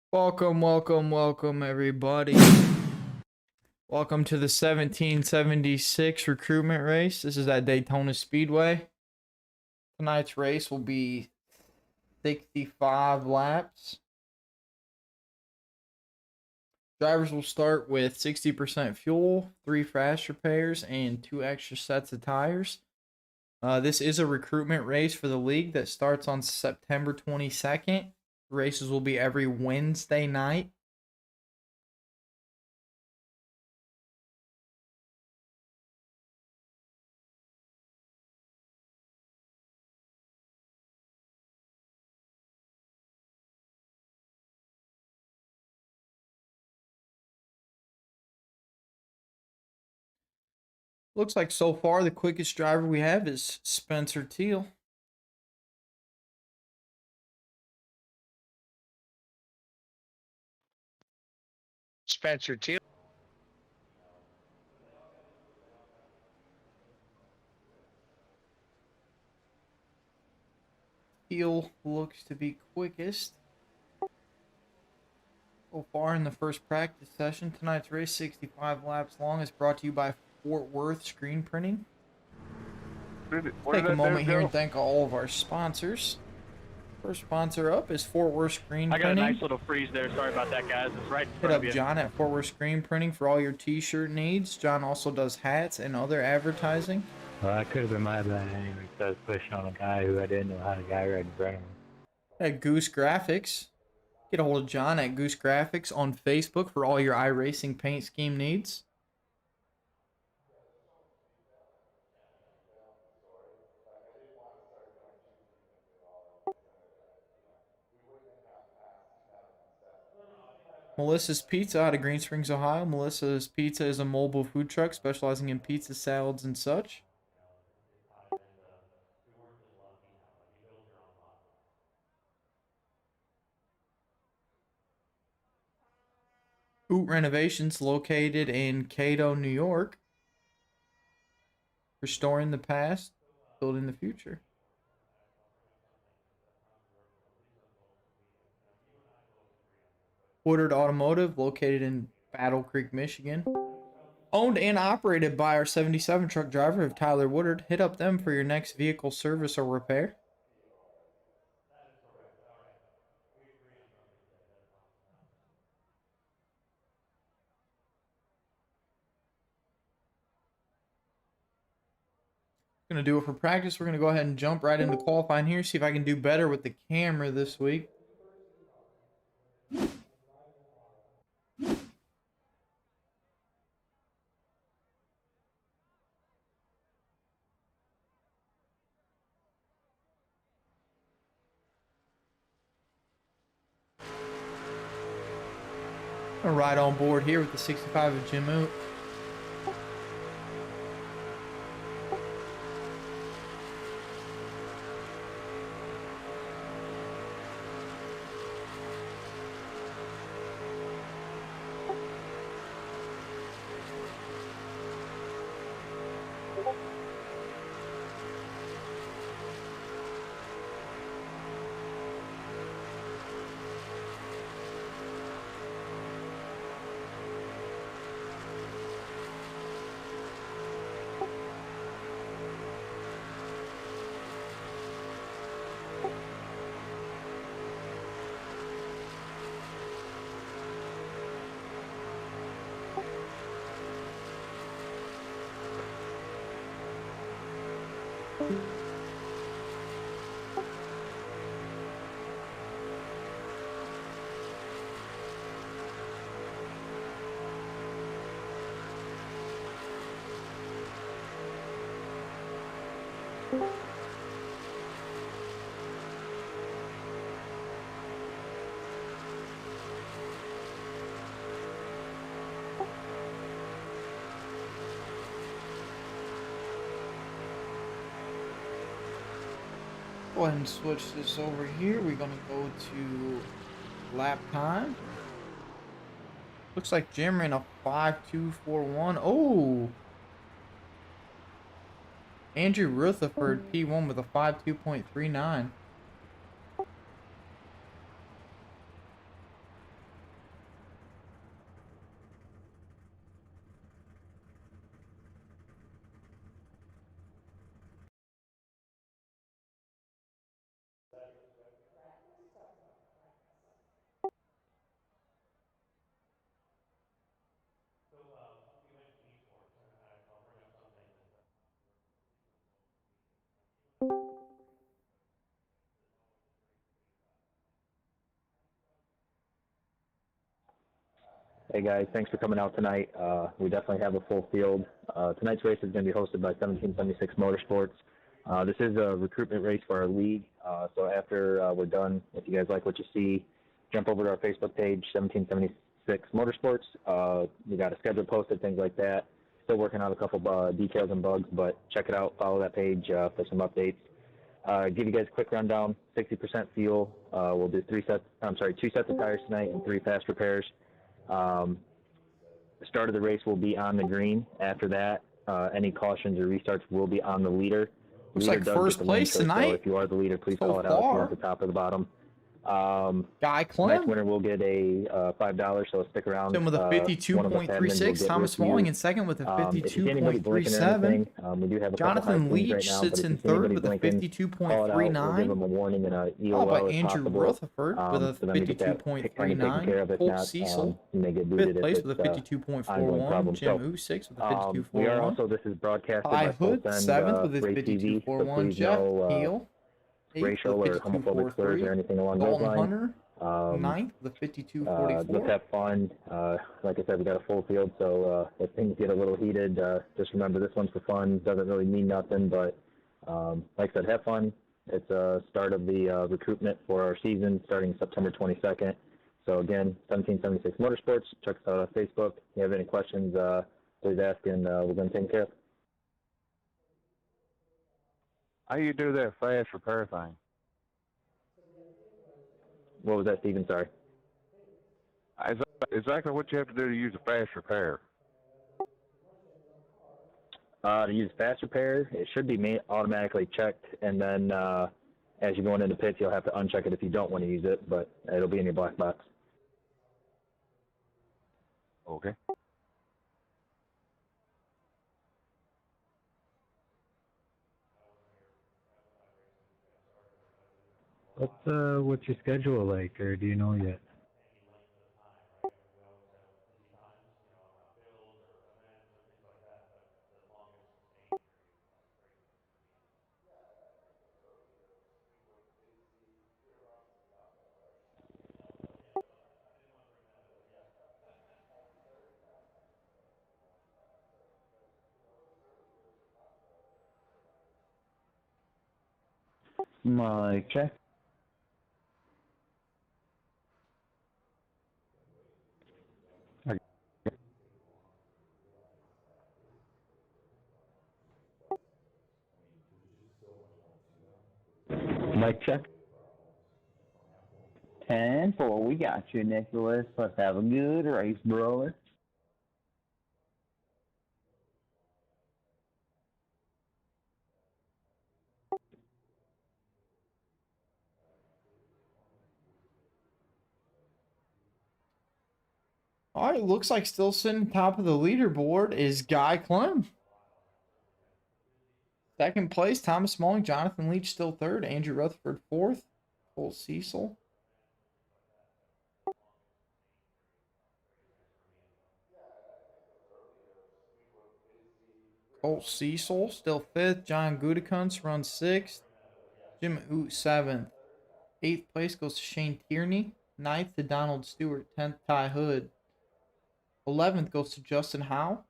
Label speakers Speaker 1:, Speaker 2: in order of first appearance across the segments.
Speaker 1: Welcome, everybody. Welcome to the 1776 recruitment race. This is at Daytona Speedway. Tonight's race will be 65 laps. Drivers will start with 60% fuel, 3 fast repairs, and 2 extra sets of tires. This is a recruitment race for the league that starts on September 22nd. Races will be every Wednesday night. Looks like so far the quickest driver we have is Spencer Teal.
Speaker 2: Spencer Teal.
Speaker 1: Teal looks to be quickest. So far in the first practice session, tonight's race, 65 laps long, is brought to you by Fort Worth Screen Printing. Take a moment here and thank all of our sponsors. First sponsor up is Fort Worth Screen Printing.
Speaker 3: I got a nice little freeze there. Sorry about that, guys. It's right in
Speaker 1: Hit
Speaker 3: front
Speaker 1: up
Speaker 3: of you.
Speaker 1: John at Fort Worth Screen Printing for all your t-shirt needs. John also does hats and other advertising.
Speaker 4: Well, that could have been my bad anyway, because I was pushing on a guy who I didn't know how to guy ride in front of him.
Speaker 1: At Goose Graphics. Get a hold of John at Goose Graphics on Facebook for all your iRacing paint scheme needs. Melissa's Pizza out of Green Springs, Ohio. Melissa's Pizza is a mobile food truck specializing in pizza, salads, and such. Oot Renovations located in Cato, New York. Restoring the past, building the future. Woodard Automotive located in Battle Creek, Michigan. Owned and operated by our 77 truck driver of Tyler Woodard. Hit up them for your next vehicle service or repair. Gonna do it for practice. We're gonna go ahead and jump right into qualifying here. See if I can do better with the camera this week. I'm right on board here with the 65 of Jim Oot. Go ahead and switch this over here. We're gonna go to lap time. Looks like Jim ran a 5.241. Oh, Andrew Rutherford P1 with a 5.2.39.
Speaker 5: Hey guys, thanks for coming out tonight. We definitely have a full field. Tonight's race is going to be hosted by 1776 Motorsports. This is a recruitment race for our league. So after we're done, if you guys like what you see, jump over to our Facebook page, 1776 Motorsports. We got a schedule posted, things like that. Still working on a couple details and bugs, but check it out. Follow that page for some updates. Give you guys a quick rundown. 60% fuel. We'll do 2 sets of tires tonight and 3 fast repairs. The start of the race will be on the green. After that, any cautions or restarts will be on the leader.
Speaker 1: Looks
Speaker 5: Leader
Speaker 1: like
Speaker 5: does
Speaker 1: first
Speaker 5: get the win,
Speaker 1: place
Speaker 5: so
Speaker 1: tonight.
Speaker 5: if you are the leader, please
Speaker 1: So
Speaker 5: call it out if you're
Speaker 1: far.
Speaker 5: at the top or the bottom.
Speaker 1: Guy
Speaker 5: Tonight's
Speaker 1: Clem.
Speaker 5: winner will get a $5, so stick around.
Speaker 1: Him with a
Speaker 5: One of us admins will
Speaker 1: 52.36.
Speaker 5: get
Speaker 1: Thomas
Speaker 5: with you.
Speaker 1: Smalling in second with a
Speaker 5: If you see anybody blinking or
Speaker 1: 52.37.
Speaker 5: anything, we do have a couple high
Speaker 1: Jonathan
Speaker 5: teams
Speaker 1: Leach
Speaker 5: right now,
Speaker 1: sits
Speaker 5: but if
Speaker 1: in
Speaker 5: you see
Speaker 1: third
Speaker 5: anybody
Speaker 1: with a
Speaker 5: blinking, call it out. We'll give
Speaker 1: 52.39.
Speaker 5: them a warning and a EOL
Speaker 1: Followed by
Speaker 5: if
Speaker 1: Andrew
Speaker 5: possible,
Speaker 1: Rutherford with a
Speaker 5: for them to get that kind of taken care of.
Speaker 1: 52.39.
Speaker 5: If
Speaker 1: Colt
Speaker 5: not,
Speaker 1: Cecil,
Speaker 5: you may get booted
Speaker 1: fifth place
Speaker 5: if
Speaker 1: with a
Speaker 5: it's ongoing
Speaker 1: 52.41.
Speaker 5: problem.
Speaker 1: Jim
Speaker 5: So,
Speaker 1: Usix with a
Speaker 5: we are
Speaker 1: 52.41.
Speaker 5: also, this is broadcasted
Speaker 1: Ty
Speaker 5: by
Speaker 1: Hood,
Speaker 5: Full Send
Speaker 1: seventh with his
Speaker 5: Race TV, so
Speaker 1: 52.41.
Speaker 5: please
Speaker 1: Jeff
Speaker 5: no
Speaker 1: Heel, eighth
Speaker 5: racial
Speaker 1: with
Speaker 5: or homophobic slurs or
Speaker 1: 52.43.
Speaker 5: anything along those
Speaker 1: Dalton
Speaker 5: lines.
Speaker 1: Hunter, ninth with a
Speaker 5: Let's
Speaker 1: 52.44.
Speaker 5: have fun. Like I said, we got a full field, so if things get a little heated, just remember this one's for fun. Doesn't really mean nothing, but like I said, have fun. It's a start of the recruitment for our season starting September 22nd. So again, 1776 Motorsports. Check us out on Facebook. If you have any questions, please ask, and we're going to take care of.
Speaker 6: How you do that fast repair thing?
Speaker 5: What was that, Steven? Sorry.
Speaker 6: Exactly what you have to do to use a fast repair.
Speaker 5: To use fast repair, it should be automatically checked, and then as you're going into pits, you'll have to uncheck it if you don't want to use it, but it'll be in your black box.
Speaker 6: Okay.
Speaker 4: What's your schedule like, or do you know yet?
Speaker 5: Mic check. Mic check.
Speaker 7: 10-4, we got you, Nicholas. Let's have a good race, brother.
Speaker 1: All right, looks like still sitting top of the leaderboard is Guy Clem. Second place, Thomas Smalling. Jonathan Leach still third. Andrew Rutherford fourth. Colt Cecil. Colt Cecil still fifth. John Gutekunst runs sixth. Jim Oot seventh. Eighth place goes to Shane Tierney. Ninth to Donald Stewart. 10th, Ty Hood. 11th goes to Justin Howe.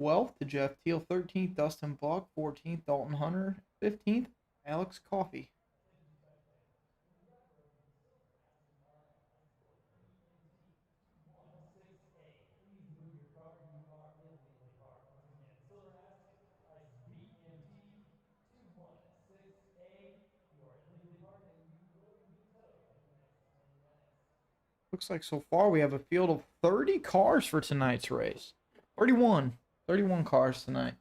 Speaker 1: 12th to Jeff Teal. 13th, Dustin Buck. 14th, Dalton Hunter. 15th, Alex Coffey. Looks like so far we have a field of 30 cars for tonight's race. 31. 31 cars tonight.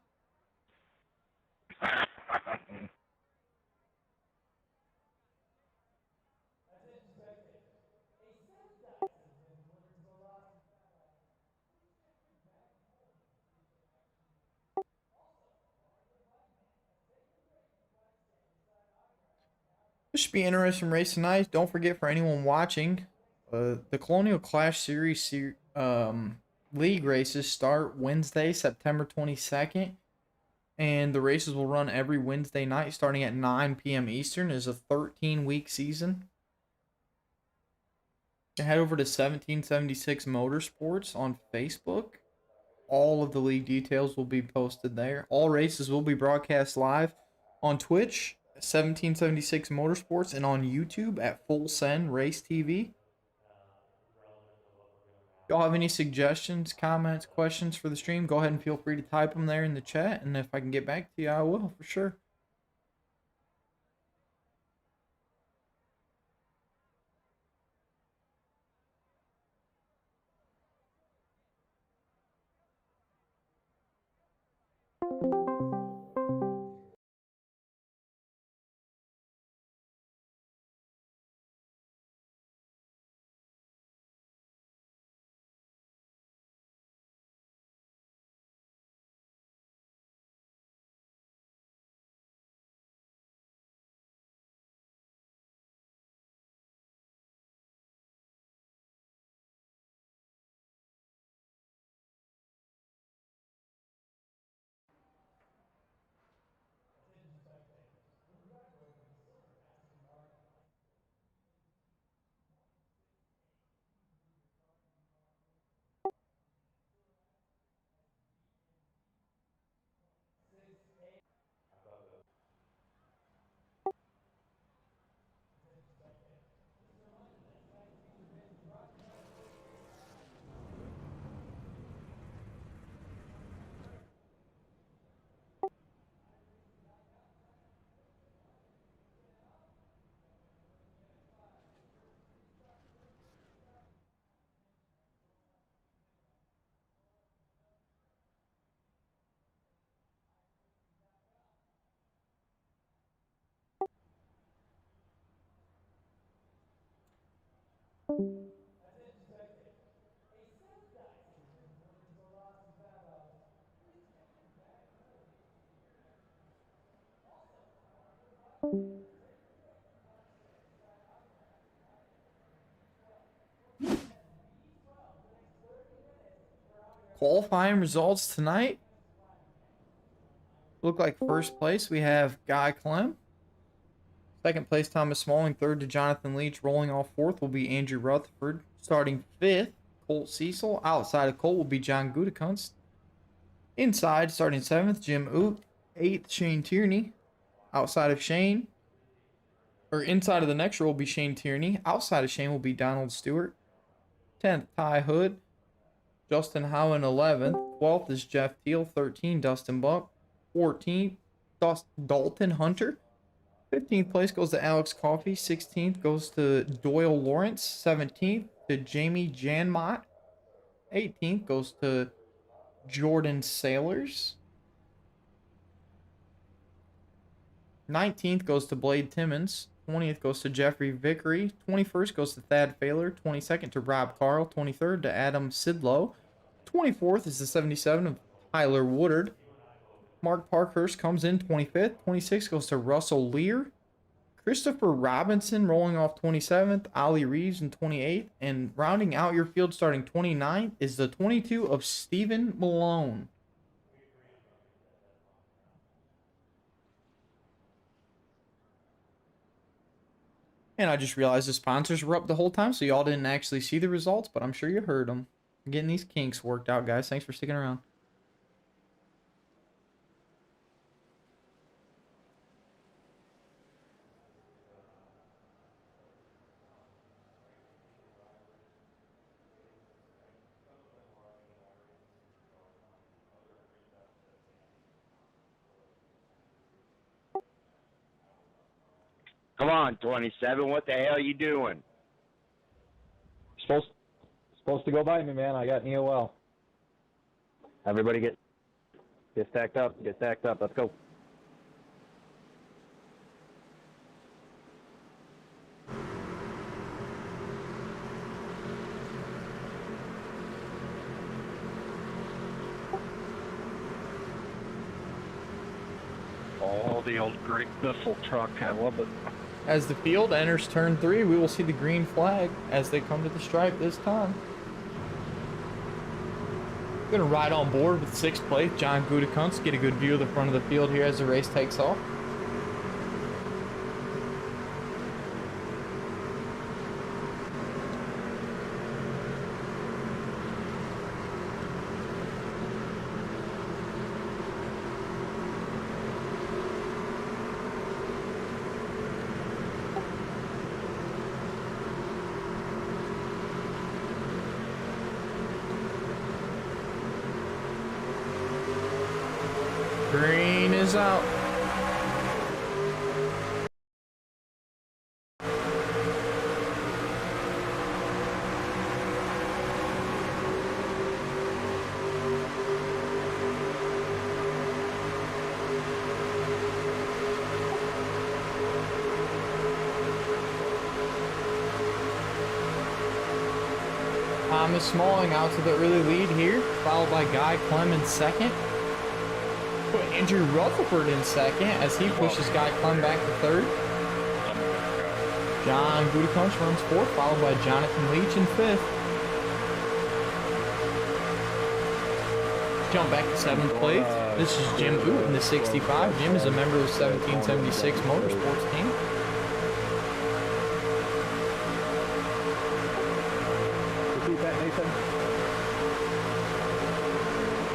Speaker 1: This should be an interesting race tonight. Don't forget, for anyone watching, the Colonial Clash Series league races start Wednesday, September 22nd. And the races will run every Wednesday night starting at 9 p.m. Eastern. It is a 13-week season. Head over to 1776 Motorsports on Facebook. All of the league details will be posted there. All races will be broadcast live on Twitch, 1776 Motorsports, and on YouTube at Full Send Race TV. If y'all have any suggestions, comments, questions for the stream, go ahead and feel free to type them there in the chat. And if I can get back to you, I will for sure. Qualifying results tonight. Look like first place we have Guy Clem. Second place Thomas Smalling. Third to Jonathan Leach. Rolling off fourth will be Andrew Rutherford. Starting fifth, Colt Cecil. Outside of Colt will be John Gutekunst. Inside, starting seventh, Jim Oop. Eighth, Shane Tierney. Outside of Shane, or inside of the next row will be Shane Tierney. Outside of Shane will be Donald Stewart. 10th, Ty Hood. Justin Howen, 11th. 12th is Jeff Teal. 13th, Dustin Buck. 14th, Dalton Hunter. 15th place goes to Alex Coffey. 16th goes to Doyle Lawrence. 17th to Jamie Janmott. 18th goes to Jordan Sailors. 19th goes to Blade Timmons. 20th goes to Jeffrey Vickery. 21st goes to Thad Failer. 22nd to Rob Carl. 23rd to Adam Sidlow. 24th is the 77 of Tyler Woodard. Mark Parkhurst comes in 25th. 26th goes to Russell Lear. Christopher Robinson rolling off 27th. Ollie Reeves in 28th. And rounding out your field starting 29th is the 22 of Stephen Malone. And I just realized the sponsors were up the whole time, so y'all didn't actually see the results, but I'm sure you heard them. Getting these kinks worked out, guys. Thanks for sticking around.
Speaker 8: Come on, 27. What the hell are you doing?
Speaker 5: Supposed to go by me, man. I got an EOL. Everybody get stacked up. Get stacked up. Let's go.
Speaker 2: Oh, the old Great Biffle truck. I love it.
Speaker 1: As the field enters turn 3, we will see the green flag as they come to the stripe this time. Going to ride on board with 6th place, John Gutekunst. Get a good view of the front of the field here as the race takes off. Green is out. Thomas Smalling out to the early lead here, followed by Guy Clem in second. Put Andrew Rutherford in second as he pushes Guy Clem back to third. John Gutekunst runs fourth, followed by Jonathan Leach in fifth. Jump back to seventh place. This is Jim Oot in the 65. Jim is a member of the 1776 Motorsports team.
Speaker 6: Repeat that, Nathan.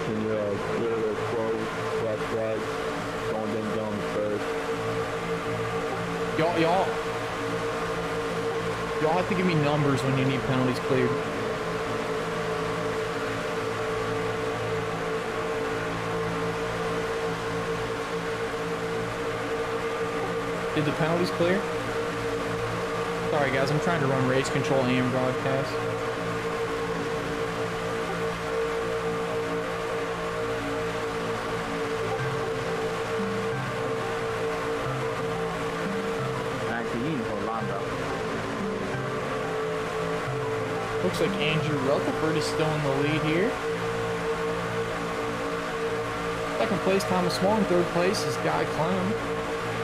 Speaker 5: Can you clear the close left flag going in zone first?
Speaker 1: Y'all have to give me numbers when you need penalties cleared. Did the penalties clear? Sorry guys, I'm trying to run race control and broadcast. Looks like Andrew Rutherford is still in the lead here. Second place, Thomas Small. In third place is Guy Clem.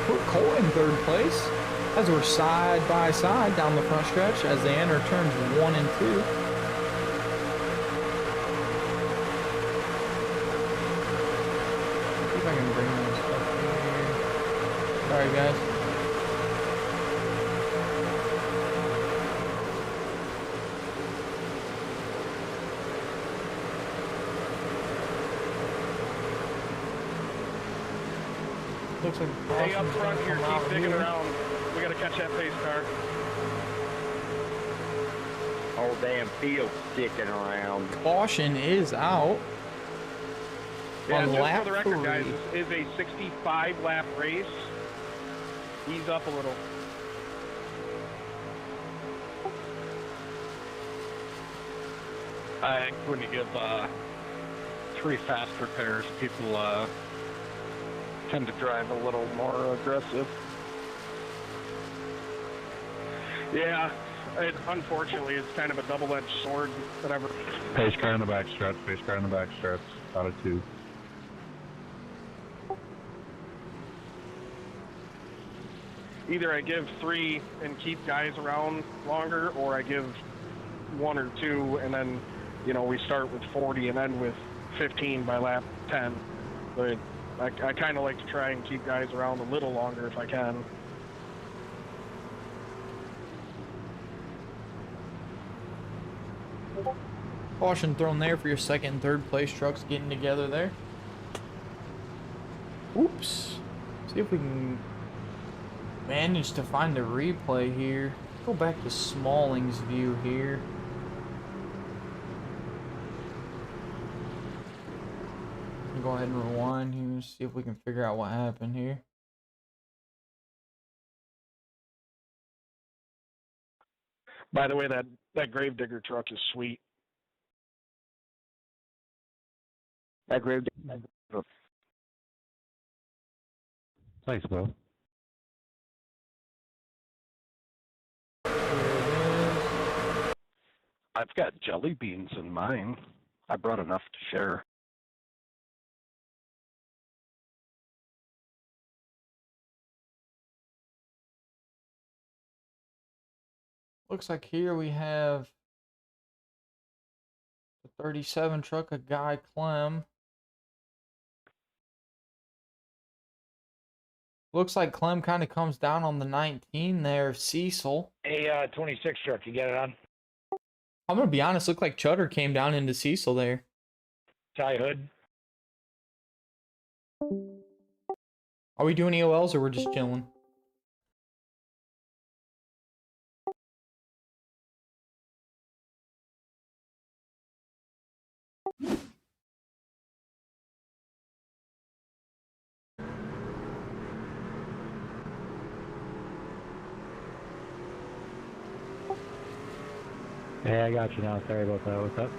Speaker 1: Put Cole in third place as we're side by side down the front stretch as they enter turns 1 and 2. See if I can bring this up here. Sorry guys. Looks like
Speaker 2: Hey, up front here, keep digging around. We gotta catch that pace car.
Speaker 8: Whole damn field sticking around.
Speaker 1: Caution is out.
Speaker 2: Yeah,
Speaker 1: On
Speaker 2: just
Speaker 1: lap
Speaker 2: for the record, guys,
Speaker 1: 3.
Speaker 2: this is a 65 lap race. Ease up a little. I think when you give 3 fast repairs, people tend to drive a little more aggressive. Yeah, unfortunately, it's kind of a double-edged sword. Whatever.
Speaker 6: Pace car in the back stretch. Pace car in the back stretch. Out of 2.
Speaker 2: Either I give 3 and keep guys around longer, or I give 1 or 2 and then, you know, we start with 40 and end with 15 by lap 10. But I kind of like to try and keep guys around a little longer if I can.
Speaker 1: Caution thrown there for your second and third place trucks getting together there. Oops. See if we can manage to find the replay here. Go back to Smalling's view here. Go ahead and rewind here, see if we can figure out what happened here.
Speaker 2: By the way, that Gravedigger truck is sweet.
Speaker 5: That Gravedigger.
Speaker 6: Thanks, Bill.
Speaker 2: I've got jelly beans in mine. I brought enough to share.
Speaker 1: Looks like here we have the 37 truck of Guy Clem. Looks like Clem kind of comes down on the 19 there of Cecil.
Speaker 4: Hey, 26 truck, you got it on?
Speaker 1: I'm going to be honest, looked like Chutter came down into Cecil there.
Speaker 4: Ty Hood.
Speaker 1: Are we doing EOLs or we're just chilling?
Speaker 4: Hey, I got you now. Sorry about that. What's up?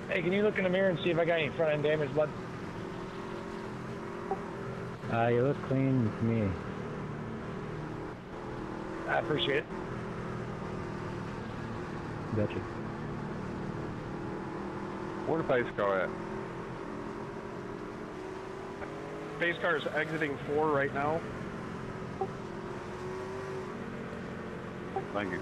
Speaker 9: Hey, can you look in the mirror and see if I got any front end damage, bud?
Speaker 4: You look clean to me.
Speaker 9: I appreciate it.
Speaker 4: Gotcha.
Speaker 6: Where the pace car at?
Speaker 2: Pace car is exiting 4 right now.
Speaker 6: Thank you.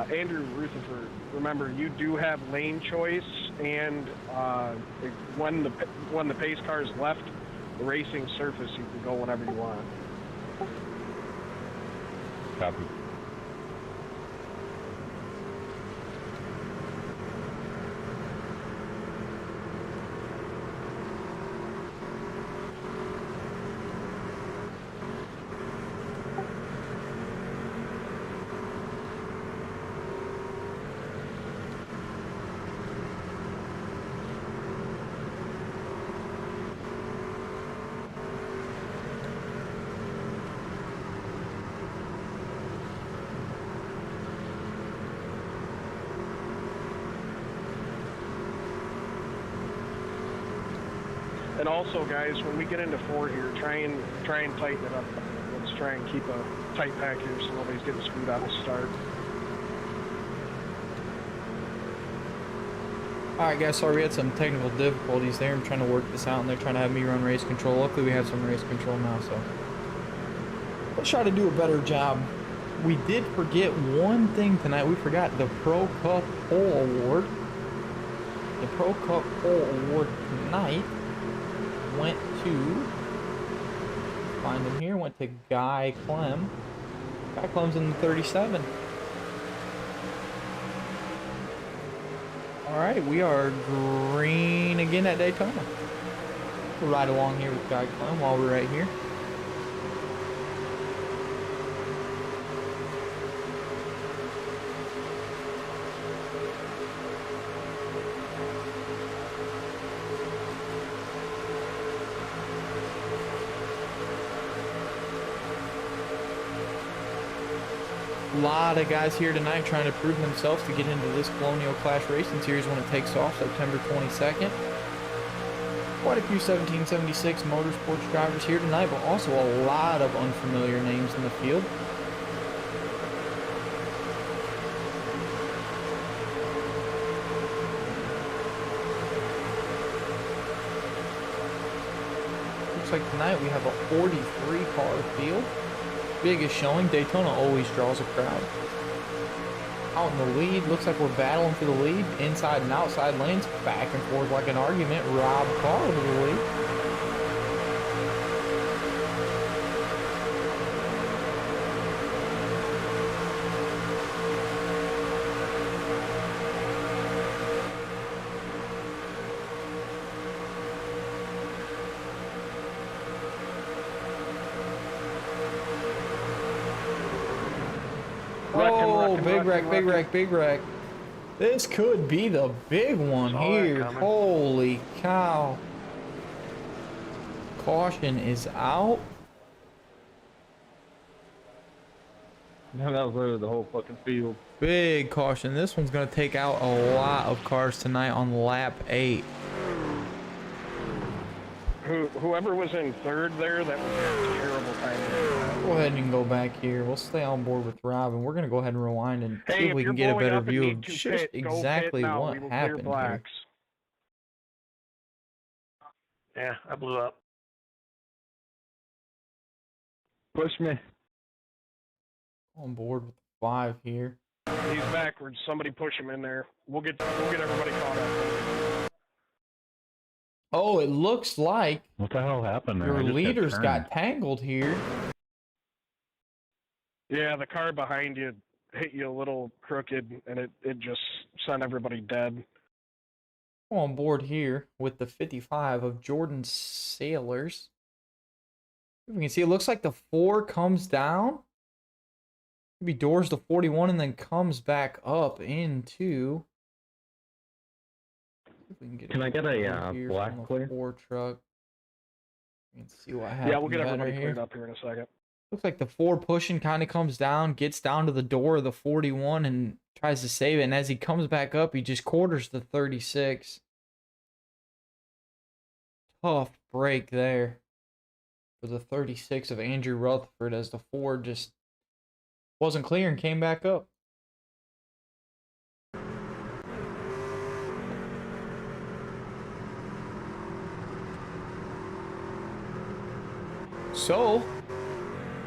Speaker 2: Andrew Rutherford, remember you do have lane choice, and when the pace cars left the racing surface, you can go whenever you want.
Speaker 6: Copy.
Speaker 2: And also, guys, when we get into 4 here, try and tighten it up. Let's try and keep a tight pack here so nobody's getting screwed out of the start.
Speaker 1: Alright guys, sorry we had some technical difficulties there. I'm trying to work this out and they're trying to have me run race control. Luckily we have some race control now, so let's try to do a better job. We did forget one thing tonight. We forgot the Pro Cup Pole Award. The Pro Cup Pole Award tonight went to, find him here, went to Guy Clem. Guy Clem's in the 37. Alright, we are green again at Daytona. We'll ride along here with Guy Clem while we're right here. A lot of guys here tonight trying to prove themselves to get into this Colonial Clash Racing Series when it takes off September 22nd. Quite a few 1776 Motorsports drivers here tonight, but also a lot of unfamiliar names in the field. Looks like tonight we have a 43 car field. Biggest showing. Daytona always draws a crowd. Out in the lead, looks like we're battling for the lead. Inside and outside lanes, back and forth like an argument. Rob Carr with the lead. Oh, big wreck. This could be the big one here. Holy cow. Caution is out.
Speaker 6: Now that was literally the whole fucking field.
Speaker 1: Big caution. This one's going to take out a lot of cars tonight on lap 8.
Speaker 2: Whoever was in 3rd there, that was a terrible timing.
Speaker 1: Go ahead and go back here. We'll stay on board with Rob, and we're going to go ahead and rewind and see
Speaker 2: Hey,
Speaker 1: if we
Speaker 2: you're
Speaker 1: can get a
Speaker 2: blowing
Speaker 1: better
Speaker 2: up and
Speaker 1: view
Speaker 2: need
Speaker 1: of
Speaker 2: to
Speaker 1: just
Speaker 2: pit, go
Speaker 1: exactly
Speaker 2: pit now.
Speaker 1: what
Speaker 2: We will
Speaker 1: happened
Speaker 2: clear
Speaker 1: here.
Speaker 2: blacks.
Speaker 9: Yeah, I blew up.
Speaker 6: Push me.
Speaker 1: On board with 5 here.
Speaker 2: He's backwards. Somebody push him in there. We'll get everybody caught up.
Speaker 1: Oh, it looks like
Speaker 6: What the hell happened there?
Speaker 1: your
Speaker 6: I just got
Speaker 1: leaders
Speaker 6: turned.
Speaker 1: got tangled here.
Speaker 2: Yeah, the car behind you hit you a little crooked, and it just sent everybody dead.
Speaker 1: On board here with the 55 of Jordan Sailors. We can see it looks like the 4 comes down. Maybe doors to 41 and then comes back up into. If we can get
Speaker 5: Can I get a
Speaker 1: here
Speaker 5: black
Speaker 1: from the
Speaker 5: clear?
Speaker 1: 4 truck. We can see what happens.
Speaker 2: Yeah, we'll get
Speaker 1: better
Speaker 2: everybody
Speaker 1: here.
Speaker 2: cleared up here in a second.
Speaker 1: Looks like the 4 pushing kind of comes down, gets down to the door of the 41 and tries to save it. And as he comes back up, he just quarters the 36. Tough break there for the 36 of Andrew Rutherford as the 4 just wasn't clear and came back up. So,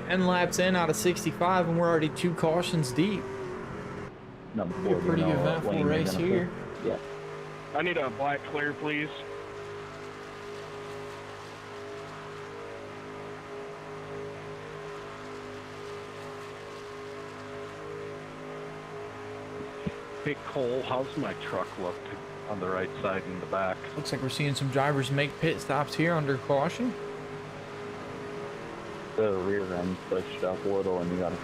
Speaker 1: 10 laps in out of 65, and we're already 2 cautions deep.
Speaker 7: Number
Speaker 1: Be a
Speaker 7: 40,
Speaker 1: pretty
Speaker 7: you know,
Speaker 1: eventful
Speaker 7: Wayne,
Speaker 1: race
Speaker 7: gonna
Speaker 1: here.
Speaker 7: put- Yeah.
Speaker 2: I need a black clear, please.
Speaker 6: Hey Cole, how's my truck look on the right side and the back?
Speaker 1: Looks like we're seeing some drivers make pit stops here under caution.
Speaker 7: The rear end pushed up a little, and you got to.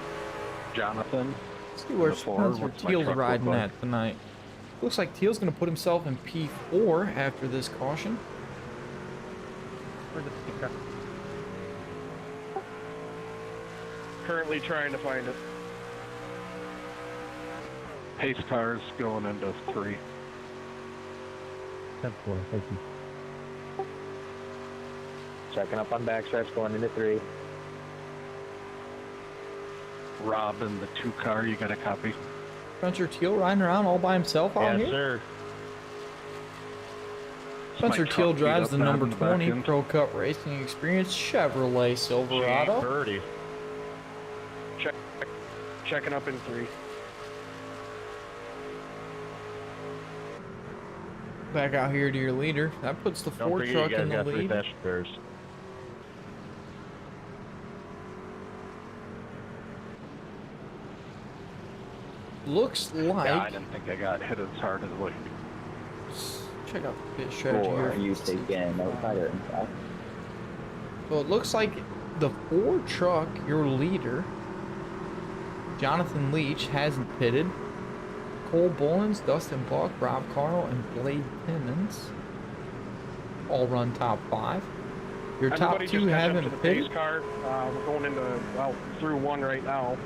Speaker 6: Jonathan?
Speaker 1: Let's see where
Speaker 6: The 4,
Speaker 1: Spencer
Speaker 6: what's my
Speaker 1: Teal's
Speaker 6: truck look
Speaker 1: riding
Speaker 6: like?
Speaker 1: at tonight. Looks like Teal's going to put himself in P4 after this caution.
Speaker 2: Currently trying to find it.
Speaker 6: Pace cars going into 3.
Speaker 4: 10-4, thank you.
Speaker 5: Checking up on backstretch going into 3.
Speaker 6: Rob in the 2 car, you got a copy?
Speaker 1: Spencer Teal riding around all by himself out here.
Speaker 6: sir.
Speaker 1: Spencer Teal drives the number 20 Pro Cup Racing Experience Chevrolet Silverado.
Speaker 6: Birdie.
Speaker 2: Checking up in 3.
Speaker 1: Back out here to your leader. That puts the
Speaker 6: Don't
Speaker 1: 4
Speaker 6: forget
Speaker 1: truck
Speaker 6: you guys
Speaker 1: in the
Speaker 6: got 3
Speaker 1: lead.
Speaker 6: passengers.
Speaker 1: Looks like.
Speaker 6: Yeah, I didn't think I got hit as hard as what
Speaker 1: Check out the pit strategy
Speaker 7: Or
Speaker 1: here.
Speaker 7: you take in outside or inside.
Speaker 1: So it looks like the 4 truck, your leader, Jonathan Leach, hasn't pitted. Cole Bullins, Dustin Buck, Rob Carl, and Blade Timmons all run top 5. Your top
Speaker 2: Everybody
Speaker 1: 2
Speaker 2: just catch up
Speaker 1: haven't
Speaker 2: to the
Speaker 1: pitted.
Speaker 2: pace car. We're going into, well, through 1 right now.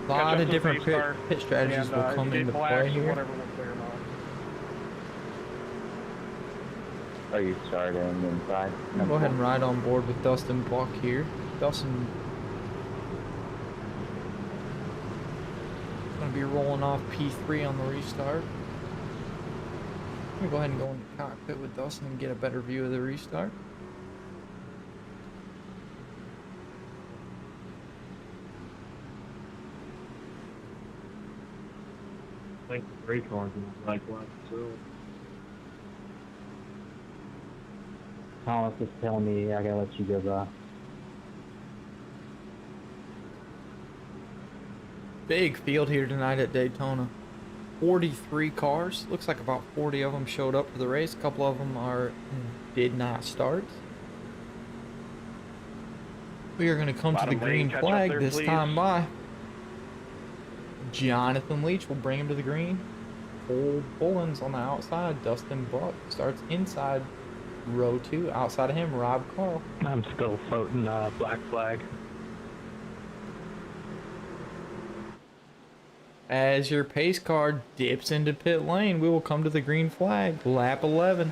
Speaker 1: A lot
Speaker 2: Catch up
Speaker 1: of
Speaker 2: to the
Speaker 1: different
Speaker 2: pace
Speaker 1: pit,
Speaker 2: car,
Speaker 1: pit strategies
Speaker 2: and,
Speaker 1: will come
Speaker 2: gate
Speaker 1: into
Speaker 2: blacks
Speaker 1: play
Speaker 2: and
Speaker 1: here.
Speaker 2: whatever will clear them out.
Speaker 7: Are you starting inside?
Speaker 1: Go ahead and ride on board with Dustin Buck here. Dustin going to be rolling off P3 on the restart. Let me go ahead and go in the cockpit with Dustin and get a better view of the restart.
Speaker 4: I think the 3 cars in like one, too. Thomas is telling me I gotta let you go by.
Speaker 1: Big field here tonight at Daytona. 43 cars. Looks like about 40 of them showed up for the race. A couple of them did not start. We are going to come to the
Speaker 2: Bottom lane,
Speaker 1: green
Speaker 2: catch up
Speaker 1: flag
Speaker 2: there,
Speaker 1: this
Speaker 2: please.
Speaker 1: time by. Jonathan Leach will bring him to the green. Cole Bullins on the outside. Dustin Buck starts inside row 2. Outside of him, Rob Carl.
Speaker 4: I'm still floating black flag.
Speaker 1: As your pace car dips into pit lane, we will come to the green flag. Lap 11.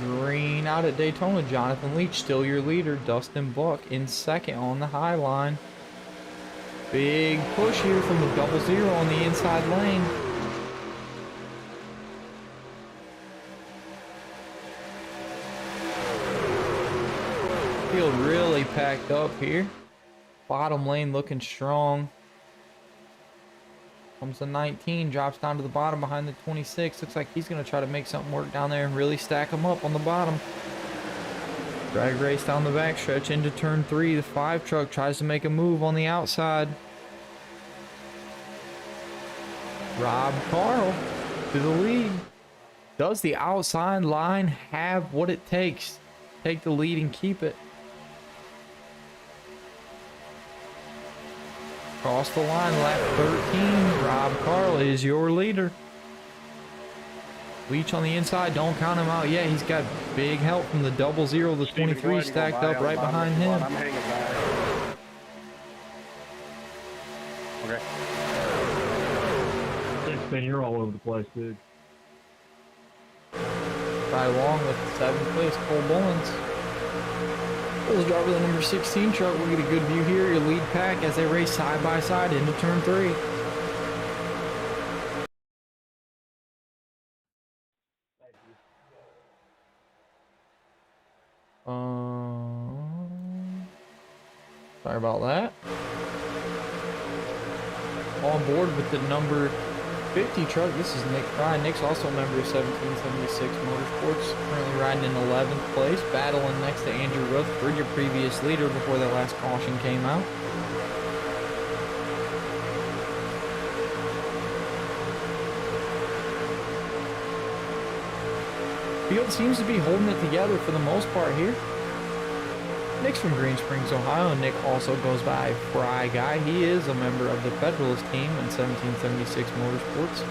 Speaker 1: Green out at Daytona. Jonathan Leach still your leader. Dustin Buck in second on the high line. Big push here from the 00 on the inside lane. Field really packed up here. Bottom lane looking strong. Comes the 19, drops down to the bottom behind the 26. Looks like he's going to try to make something work down there and really stack them up on the bottom. Drag race down the backstretch into turn 3. The 5 truck tries to make a move on the outside. Rob Carl to the lead. Does the outside line have what it takes? Take the lead and keep it. Across the line, lap 13. Rob Carl is your leader. Leach on the inside, don't count him out yet. He's got big help from the 00, the 23 stacked up right behind him.
Speaker 2: I'm hanging back. Okay.
Speaker 4: Six-spin, you're all over the place, dude.
Speaker 1: Right along with 7th place, Cole Bullins. Cole's driver the number 16 truck. We'll get a good view here. Your lead pack as they race side by side into turn 3. Sorry about that. On board with the number 50 truck. This is Nick Fry. Nick's also a member of 1776 Motorsports. Currently riding in 11th place. Battling next to Andrew Rutherford, your previous leader before that last caution came out. Field seems to be holding it together for the most part here. Nick's from Green Springs, Ohio, and Nick also goes by Fry Guy. He is a member of the Federalist team in 1776 Motorsports.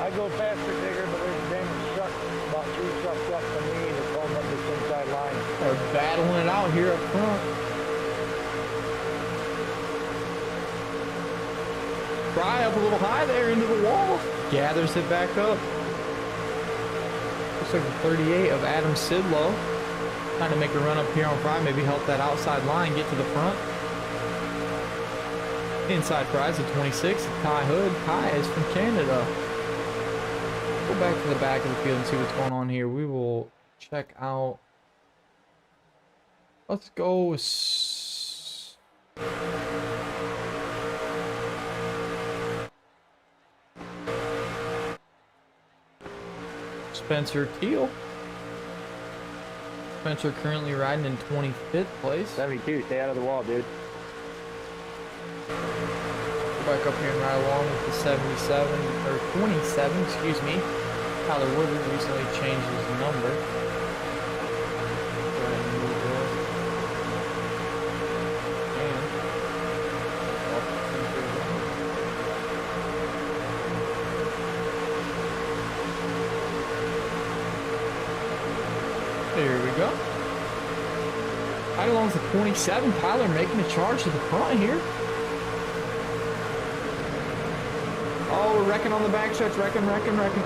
Speaker 9: I go faster, bigger, but there's a damaged truck about 3 trucks up from me that's holding up this inside line.
Speaker 1: They're battling it out here up front. Fry up a little high there into the wall. Gathers it back up. Looks like the 38 of Adam Sidlow. Trying to make a run up here on Fry. Maybe help that outside line get to the front. Inside Fry's a 26 of Ty Hood. Ty is from Canada. Go back to the back of the field and see what's going on here. We will check out. Let's go with Spencer Teal. Spencer currently riding in 25th place.
Speaker 7: 72, stay out of the wall, dude.
Speaker 1: Go back up here and ride along with the 77, or 27, excuse me. Tyler Woodard recently changed his number. Go ahead and move this. And there we go. Right along with the 27, Tyler making a charge to the front here. Oh, we're wrecking on the backstretch, wrecking.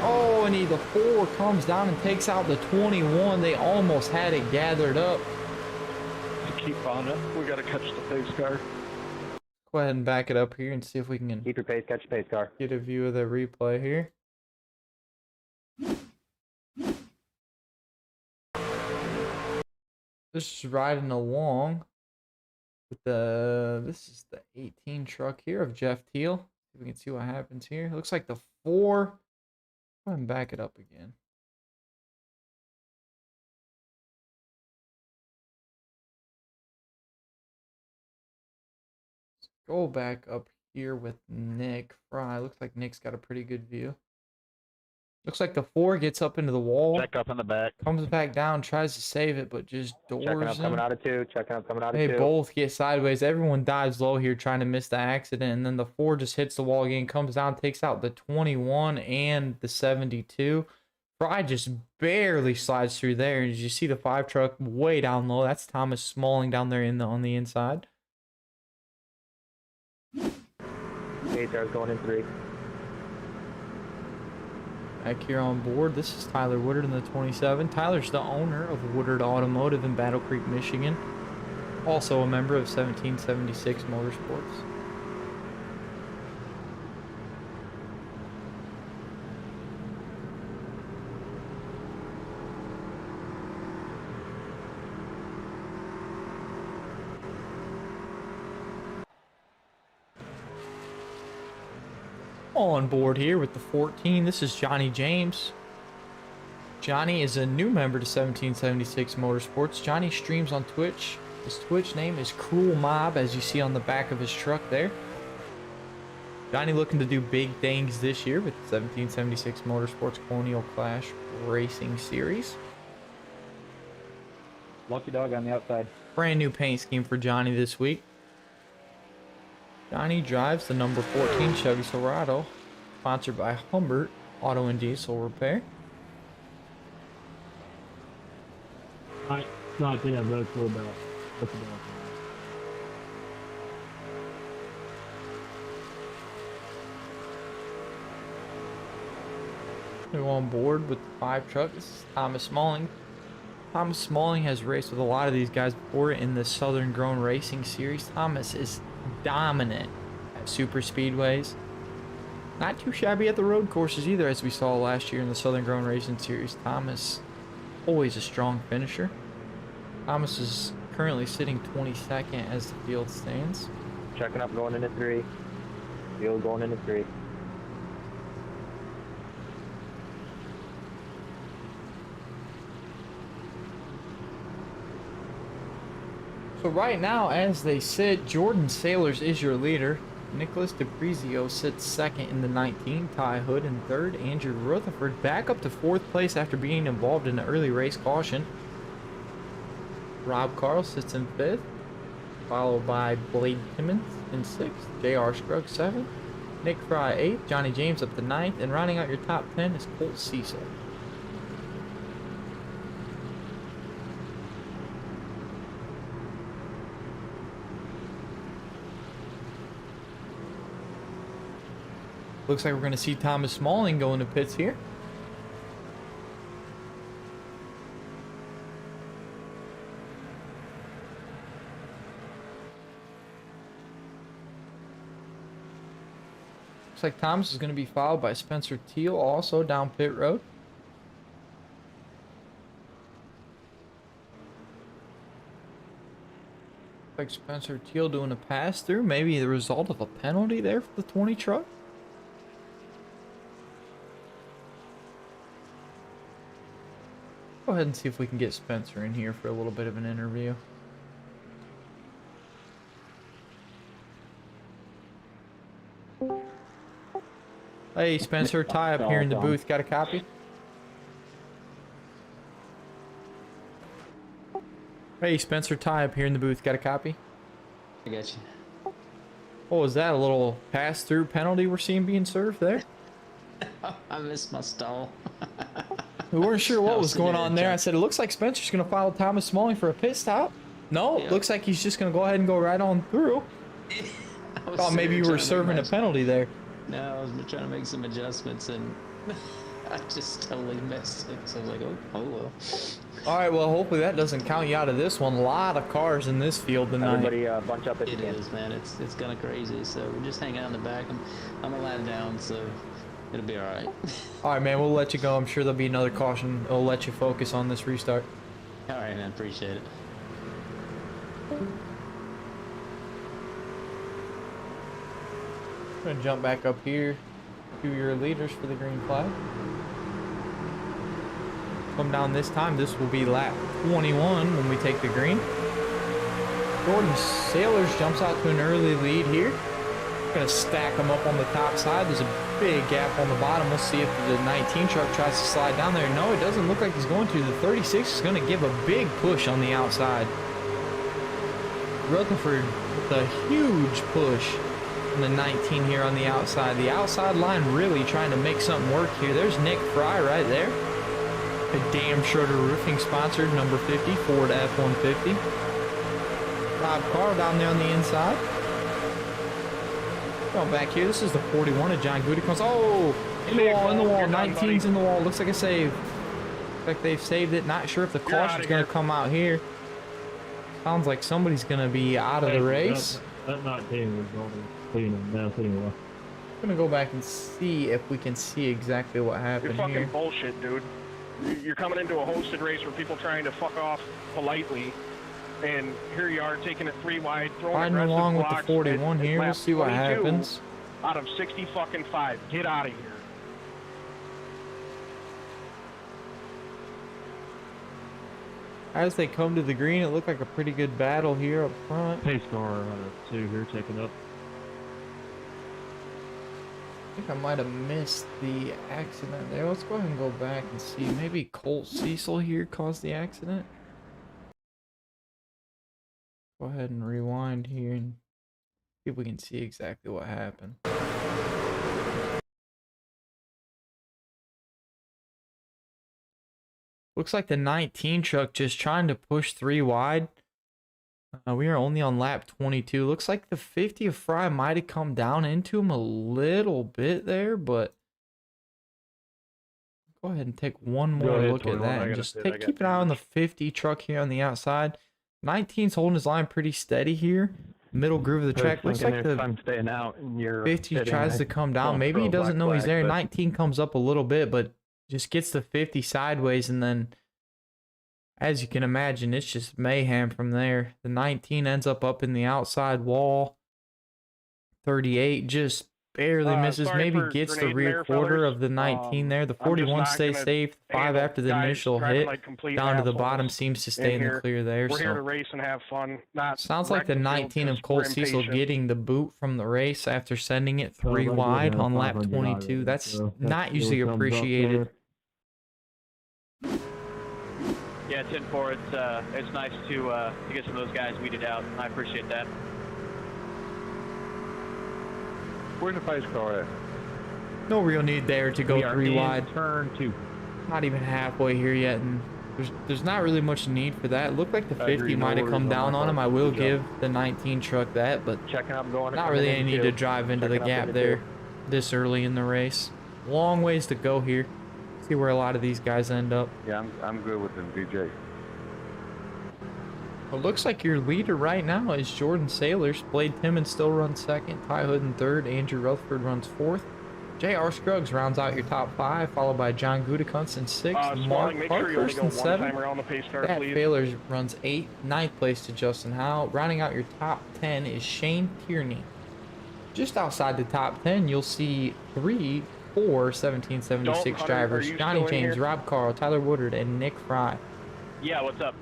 Speaker 1: Oh, and the 4 comes down and takes out the 21. They almost had it gathered up.
Speaker 6: Keep on it. We got to catch the pace car.
Speaker 1: Go ahead and back it up here and see if we can
Speaker 5: Keep your pace, catch your pace car.
Speaker 1: get a view of the replay here. This is riding along with this is the 18 truck here of Jeff Teal. We can see what happens here. Looks like the 4. Go ahead and back it up again. Let's go back up here with Nick Fry. Looks like Nick's got a pretty good view. Looks like the 4 gets up into the wall.
Speaker 6: Check up in the back.
Speaker 1: Comes back down, tries to save it, but just
Speaker 5: Checking
Speaker 1: doors
Speaker 5: up,
Speaker 1: him.
Speaker 5: coming out of 2. Checking up, coming out of
Speaker 1: They
Speaker 5: 2.
Speaker 1: both get sideways. Everyone dives low here trying to miss the accident. And then the 4 just hits the wall again, comes down, takes out the 21 and the 72. Fry just barely slides through there. And you see the 5 truck way down low. That's Thomas Smalling down there on the inside.
Speaker 5: 8 cars going in 3.
Speaker 1: Back here on board, this is Tyler Woodard in the 27. Tyler's the owner of Woodard Automotive in Battle Creek, Michigan. Also a member of 1776 Motorsports. On board here with the 14, this is Johnny James. Johnny is a new member to 1776 Motorsports. Johnny streams on Twitch. His Twitch name is Cruel Mob, as you see on the back of his truck there. Johnny looking to do big things this year with the 1776 Motorsports Colonial Clash Racing Series.
Speaker 5: Lucky dog on the outside.
Speaker 1: Brand new paint scheme for Johnny this week. Johnny drives the number 14 Chevy Silverado, sponsored by Humbert Auto and Diesel Repair.
Speaker 4: I think I'm very cool about what's about.
Speaker 1: We're on board with the 5 truck. This is Thomas Smalling. Thomas Smalling has raced with a lot of these guys before in the Southern Grown Racing Series. Thomas is dominant at super speedways. Not too shabby at the road courses either, as we saw last year in the Southern Grown Racing Series. Thomas, always a strong finisher. Thomas is currently sitting 22nd as the field stands.
Speaker 5: Checking up, going into 3. Field going into 3.
Speaker 1: So right now, as they sit, Jordan Sailors is your leader. Nicholas DePrizio sits second in the 19. Ty Hood in third. Andrew Rutherford back up to 4th place after being involved in an early race caution. Rob Carl sits in 5th, followed by Blade Timmons in 6th. J.R. Scruggs 7th. Nick Fry 8th. Johnny James up to 9th. And rounding out your top 10 is Colt Cecil. Looks like we're going to see Thomas Smalling go into pits here. Looks like Thomas is going to be followed by Spencer Teal, also down pit road. Looks like Spencer Teal doing a pass through, maybe the result of a penalty there for the 20 truck. Go ahead and see if we can get Spencer in here for a little bit of an interview. Hey Spencer, Ty up here in the booth, got a copy? Hey Spencer, Ty up here in the booth, got a copy?
Speaker 10: I got you.
Speaker 1: What was that, a little pass-through penalty we're seeing being served there?
Speaker 10: I missed my stall.
Speaker 1: We weren't sure what was going on there. I said, it looks like Spencer's going to follow Thomas Smalling for a pit stop. No,
Speaker 10: Yep.
Speaker 1: Looks like he's just going to go ahead and go right on through. Thought maybe you were serving a penalty there.
Speaker 10: No, I was trying to make some adjustments and I just totally missed it. So I was like, oh well.
Speaker 1: All right, well, hopefully that doesn't count you out of this one. A lot of cars in this field tonight.
Speaker 5: Everybody bunch up at
Speaker 10: It
Speaker 5: the end.
Speaker 10: is, man. It's kind of crazy. So we're just hanging out in the back. I'm a lap down, so it'll be all right.
Speaker 1: All right, man, we'll let you go. I'm sure there'll be another caution. It'll let you focus on this restart.
Speaker 10: All right, man. Appreciate it.
Speaker 1: I'm going to jump back up here to your leaders for the green flag. Come down this time. This will be lap 21 when we take the green. Jordan Sailors jumps out to an early lead here. Gonna stack them up on the top side. There's a big gap on the bottom. We'll see if the 19 truck tries to slide down there. No, it doesn't look like he's going to. The 36 is going to give a big push on the outside. Rutherford with a huge push on the 19 here on the outside. The outside line really trying to make something work here. There's Nick Fry right there. A damn Schroeder Roofing sponsored number 50 Ford F-150. Rob Carl down there on the inside. Going back here, this is the 41 of John Gutekunst. Oh, in the wall, in the wall. 19's in the wall. Looks like a save. Looks like they've saved it. Not sure if the caution's going to come out here. Sounds like somebody's going to be out of the race.
Speaker 4: That 19 was only clean and down anyway.
Speaker 1: I'm going to go back and see if we can see exactly what happened
Speaker 2: You're fucking
Speaker 1: here.
Speaker 2: bullshit, dude. You're coming into a hosted race where people trying to fuck off politely, and here you are taking it 3 wide, throwing
Speaker 1: Riding
Speaker 2: aggressive
Speaker 1: along with the
Speaker 2: blocks
Speaker 1: 41
Speaker 2: at
Speaker 1: here. We'll
Speaker 2: lap
Speaker 1: see what
Speaker 2: 22
Speaker 1: happens.
Speaker 2: Out of 60 fucking 5. Get out of here.
Speaker 1: As they come to the green, it looked like a pretty good battle here up front.
Speaker 4: Pace car 2 here taking up.
Speaker 1: I think I might have missed the accident there. Let's go ahead and go back and see. Maybe Colt Cecil here caused the accident. Go ahead and rewind here and see if we can see exactly what happened. Looks like the 19 truck just trying to push 3 wide. We are only on lap 22. Looks like the 50 of Fry might have come down into him a little bit there, but go ahead and take one more look at that. And just keep an eye on the 50 truck here on the outside. 19's holding his line pretty steady here. Middle groove of the track. Looks like the
Speaker 4: I'm staying out and you're
Speaker 1: 50 tries to come down. Maybe he doesn't know he's there. 19 comes up a little bit, but just gets the 50 sideways, and then as you can imagine, it's just mayhem from there. The 19 ends up in the outside wall. 38 just barely misses. Maybe gets the rear quarter of the 19 there. The 41 stays safe. 5 after the initial hit. Down to the bottom seems to stay in the clear there.
Speaker 2: We're here to race and have fun.
Speaker 1: Sounds like the 19 of Colt Cecil getting the boot from the race after sending it 3 wide on lap 22. That's not usually appreciated.
Speaker 3: Yeah, 10-4. It's nice to get some of those guys weeded out. I appreciate that.
Speaker 6: Where's the pace car at?
Speaker 1: No real need there to go 3 wide.
Speaker 4: Turn 2.
Speaker 1: Not even halfway here yet, and there's not really much need for that. It looked like the 50 might have come down on him. I will give the 19 truck that, but not really any need to drive into the gap there this early in the race. Long ways to go here. See where a lot of these guys end up.
Speaker 6: Yeah, I'm good with the VJ.
Speaker 1: It looks like your leader right now is Jordan Sailors. Blade Timmons still runs second. Ty Hood in third. Andrew Rutherford runs fourth. J.R. Scruggs rounds out your top 5, followed by John Gutekunst in 6th. Mark Parkhurst in 7th. Pat Failers runs 8th. 9th place to Justin Howe. Rounding out your top 10 is Shane Tierney. Just outside the top 10, you'll see 3, 4 1776 drivers. Johnny James, Rob Carl, Tyler Woodard, and Nick Fry.
Speaker 3: Yeah, what's up?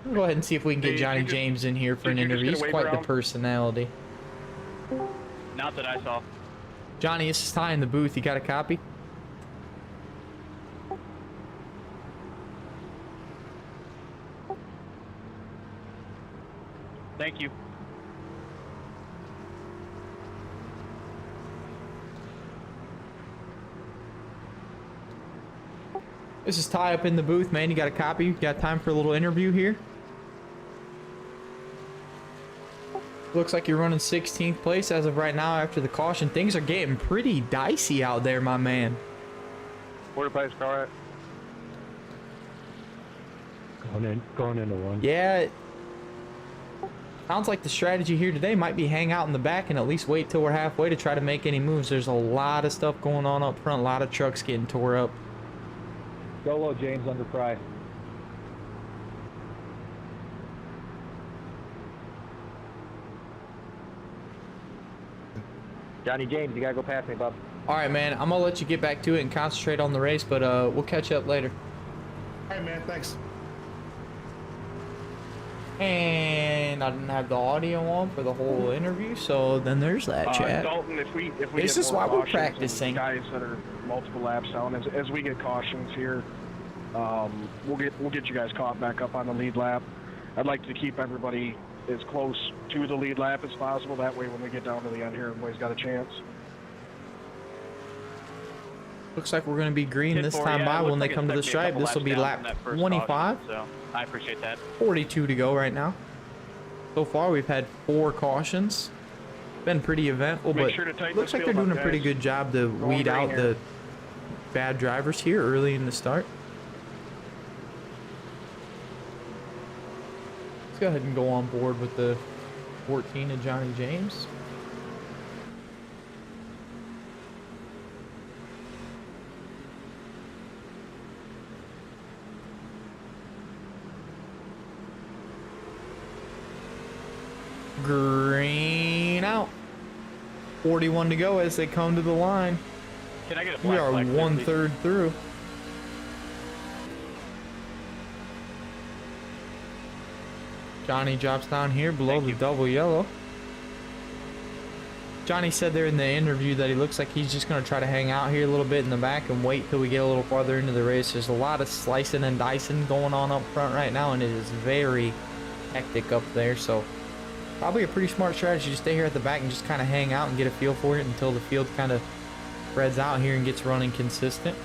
Speaker 1: We'll go ahead and see if we can get Johnny James in here for an interview. He's quite the personality.
Speaker 3: Not that I saw.
Speaker 1: Johnny, this is Ty in the booth. You got a copy?
Speaker 3: Thank you.
Speaker 1: This is Ty up in the booth, man. You got a copy? You got time for a little interview here? Looks like you're running 16th place as of right now after the caution. Things are getting pretty dicey out there, my man.
Speaker 6: Where the pace car at?
Speaker 4: Going into 1.
Speaker 1: Yeah. Sounds like the strategy here today might be hang out in the back and at least wait till we're halfway to try to make any moves. There's a lot of stuff going on up front. A lot of trucks getting tore up.
Speaker 9: Go low, James, under Fry.
Speaker 5: Johnny James, you gotta go past me, bub.
Speaker 1: All right, man. I'm gonna let you get back to it and concentrate on the race, but we'll catch up later.
Speaker 11: All right, man. Thanks.
Speaker 1: And I didn't have the audio on for the whole interview, so then there's that chat.
Speaker 2: Dalton, if we
Speaker 1: This
Speaker 2: get
Speaker 1: is
Speaker 2: more
Speaker 1: why we're
Speaker 2: cautions and
Speaker 1: practicing.
Speaker 2: guys that are multiple laps down, as we get cautions here, we'll get you guys caught back up on the lead lap. I'd like to keep everybody as close to the lead lap as possible. That way, when we get down to the end here, everybody's got a chance.
Speaker 1: Looks like we're going to be green
Speaker 3: 10-4,
Speaker 1: this time
Speaker 3: yeah,
Speaker 1: by
Speaker 3: it
Speaker 1: when
Speaker 3: looks
Speaker 1: they
Speaker 3: like
Speaker 1: come to the
Speaker 3: it's gonna
Speaker 1: stripe.
Speaker 3: be a
Speaker 1: This will be
Speaker 3: couple
Speaker 1: lap
Speaker 3: laps down from that first
Speaker 1: 25.
Speaker 3: caution, so I appreciate that.
Speaker 1: 42 to go right now. So far, we've had 4 cautions. Been pretty eventful,
Speaker 2: Make
Speaker 1: but
Speaker 2: sure to tighten
Speaker 1: looks
Speaker 2: this
Speaker 1: like they're
Speaker 2: field
Speaker 1: doing
Speaker 2: up,
Speaker 1: a pretty
Speaker 2: guys.
Speaker 1: good job to
Speaker 2: Going
Speaker 1: weed
Speaker 2: green
Speaker 1: out
Speaker 2: here.
Speaker 1: the bad drivers here early in the start. Let's go ahead and go on board with the 14 of Johnny James. Green out. 41 to go as they come to the line.
Speaker 3: Can I get a
Speaker 1: We
Speaker 3: black
Speaker 1: are
Speaker 3: flag, please?
Speaker 1: 1/3 through. Johnny drops down here below the double yellow. Johnny said there in the interview that he looks like he's just going to try to hang out here a little bit in the back and wait till we get a little farther into the race. There's a lot of slicing and dicing going on up front right now, and it is very hectic up there. So probably a pretty smart strategy to stay here at the back and just kind of hang out and get a feel for it until the field kind of spreads out here and gets running consistent.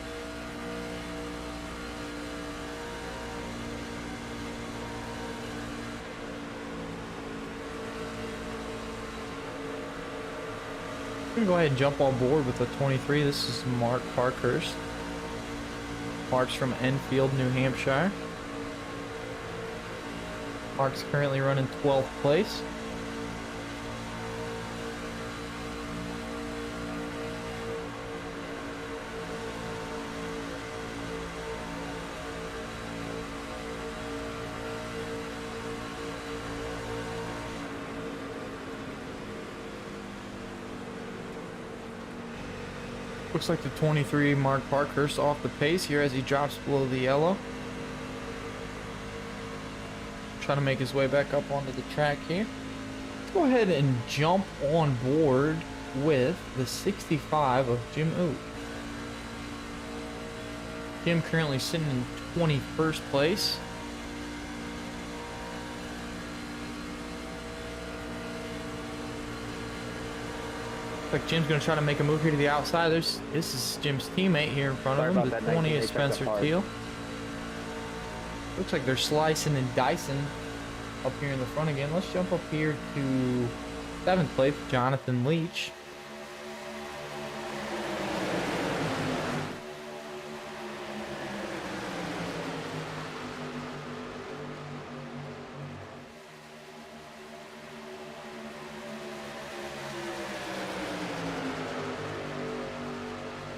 Speaker 1: I'm gonna go ahead and jump on board with the 23. This is Mark Parkhurst. Mark's from Enfield, New Hampshire. Mark's currently running 12th place. Looks like the 23 Mark Parkhurst off the pace here as he drops below the yellow. Trying to make his way back up onto the track here. Let's go ahead and jump on board with the 65 of Jim Oak. Jim currently sitting in 21st place. Like Jim's going to try to make a move here to the outside. This is Jim's teammate here in front of him. The 20 is Spencer Teal. Looks like they're slicing and dicing up here in the front again. Let's jump up here to 7th place, Jonathan Leach.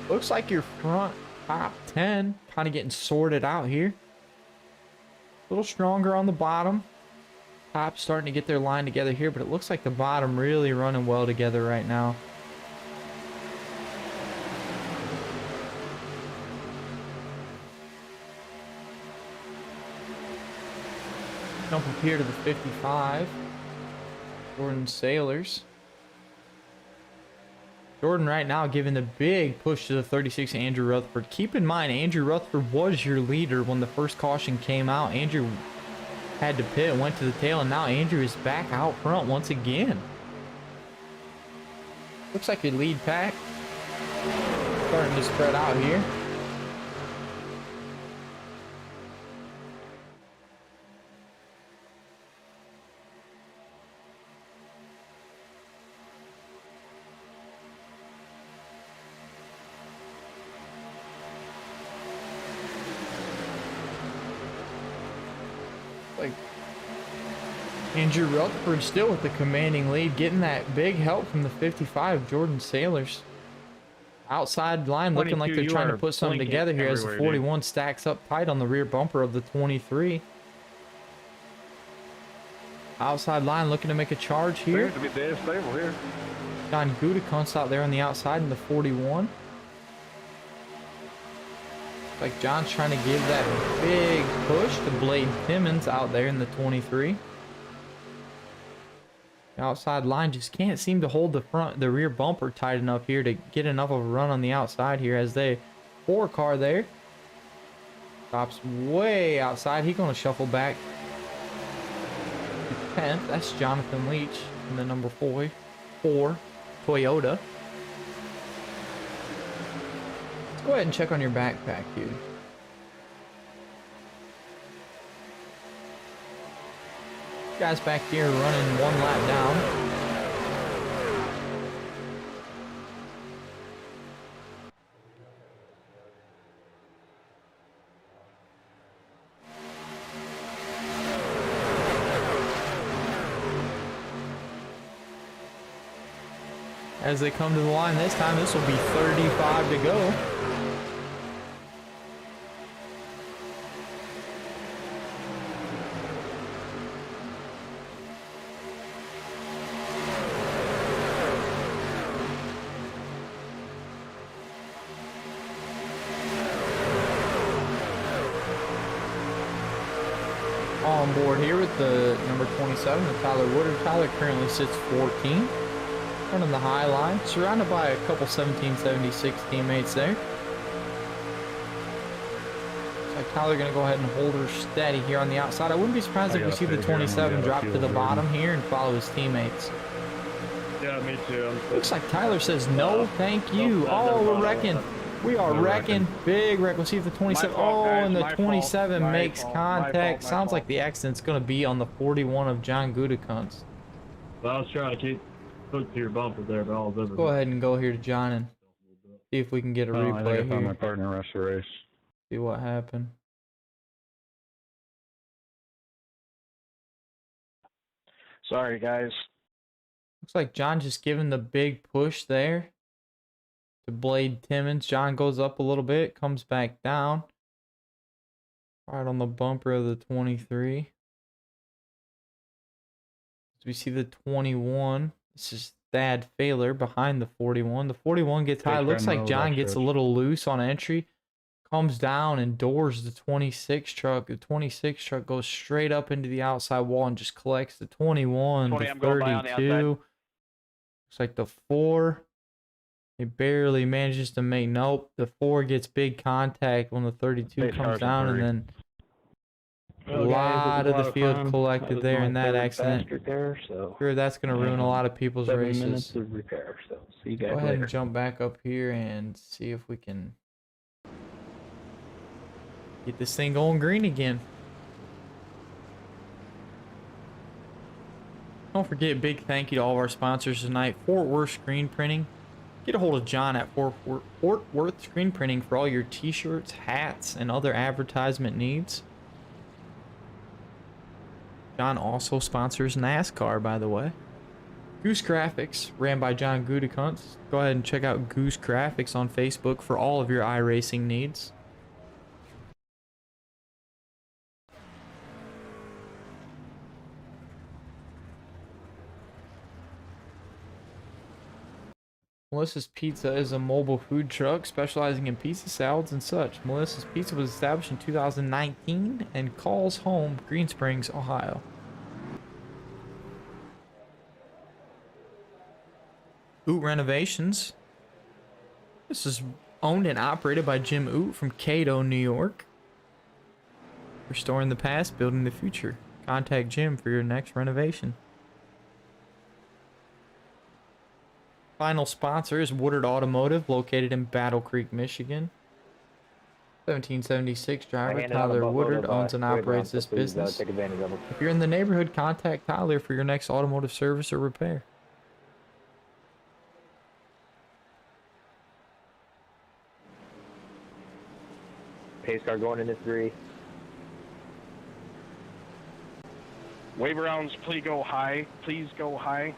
Speaker 1: Looks like your front top 10 kind of getting sorted out here. A little stronger on the bottom. Top starting to get their line together here, but it looks like the bottom really running well together right now. Jump up here to the 55. Jordan Sailors. Jordan right now giving the big push to the 36, Andrew Rutherford. Keep in mind, Andrew Rutherford was your leader when the first caution came out. Andrew had to pit, went to the tail, and now Andrew is back out front once again. Looks like your lead pack starting to spread out here. Like Andrew Rutherford still with the commanding lead, getting that big help from the 55 Jordan Sailors. Outside line looking like they're trying to put something together here as the 41 stacks up tight on the rear bumper of the 23. Outside line looking to make a charge here.
Speaker 6: Seems to be dead stable here.
Speaker 1: John Gutekunst out there on the outside in the 41. Like John's trying to give that big push to Blade Timmons out there in the 23. The outside line just can't seem to hold the rear bumper tight enough here to get enough of a run on the outside here as they 4 car there. Stops way outside. He's going to shuffle back. 10th. That's Jonathan Leach in the number 4 Toyota. Let's go ahead and check on your backpack here. Guys back here running 1 lap down. As they come to the line this time, this will be 35 to go. On board here with the number 27, the Tyler Woodard. Tyler currently sits 14. Running the high line, surrounded by a couple 1776 teammates there. Looks like Tyler gonna go ahead and hold her steady here on the outside. I wouldn't be surprised if we see the 27 drop to the bottom here and follow his teammates.
Speaker 6: Yeah, me too.
Speaker 1: Looks like Tyler says no, thank you. Oh, we're wrecking. We are wrecking. Big wreck. We'll see if the 27. Oh, and the 27 makes contact. Sounds like the accident's gonna be on the 41 of John Gutekunst.
Speaker 6: Well, I was trying to keep hooked to your bumper there, but all over.
Speaker 1: Go ahead and go here to John and see if we can get a replay
Speaker 6: I think I
Speaker 1: here.
Speaker 6: found my partner rest the race.
Speaker 1: See what happened.
Speaker 2: Sorry, guys.
Speaker 1: Looks like John just giving the big push there to Blade Timmons. John goes up a little bit, comes back down. Right on the bumper of the 23. So we see the 21. This is Thad Failer behind the 41. The 41 gets high. Looks like John gets a little loose on entry. Comes down and doors the 26 truck. The 26 truck goes straight up into the outside wall and just collects the 21, the 32. Looks like the 4. It barely manages to make. Nope. The 4 gets big contact when the 32 comes down, and then a lot of the field collected there in that accident. Sure, that's going to ruin a lot of people's races.
Speaker 5: 7 minutes of repair, so see you guys
Speaker 1: Go ahead
Speaker 5: later.
Speaker 1: and jump back up here and see if we can get this thing going green again. Don't forget, big thank you to all of our sponsors tonight. Fort Worth Screen Printing. Get a hold of John at Fort Worth Screen Printing for all your t-shirts, hats, and other advertisement needs. John also sponsors NASCAR, by the way. Goose Graphics, ran by John Gutekunst. Go ahead and check out Goose Graphics on Facebook for all of your iRacing needs. Melissa's Pizza is a mobile food truck specializing in pizza, salads, and such. Melissa's Pizza was established in 2019 and calls home Green Springs, Ohio. Oot Renovations. This is owned and operated by Jim Oot from Cato, New York. Restoring the past, building the future. Contact Jim for your next renovation. Final sponsor is Woodard Automotive, located in Battle Creek, Michigan. 1776 driver Tyler Woodard owns and operates this business.
Speaker 5: Take advantage of it.
Speaker 1: If you're in the neighborhood, contact Tyler for your next automotive service or repair.
Speaker 5: Pace car going into 3.
Speaker 2: Wave rounds, please go high. Please go high.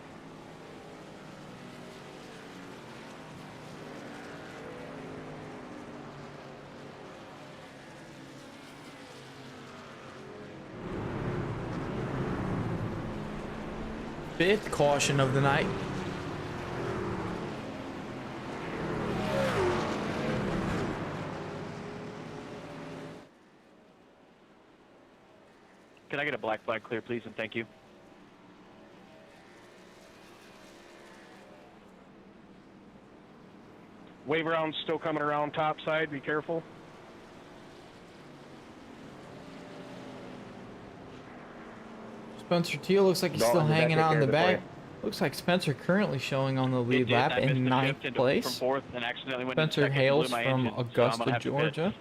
Speaker 1: Fifth caution of the night.
Speaker 3: Can I get a black flag clear, please, and thank you.
Speaker 2: Wave around still coming around top side. Be careful.
Speaker 1: Spencer Teal looks like he's still hanging out in the back. Looks like Spencer currently showing on the lead lap in 9th place. Spencer hails from Augusta, Georgia.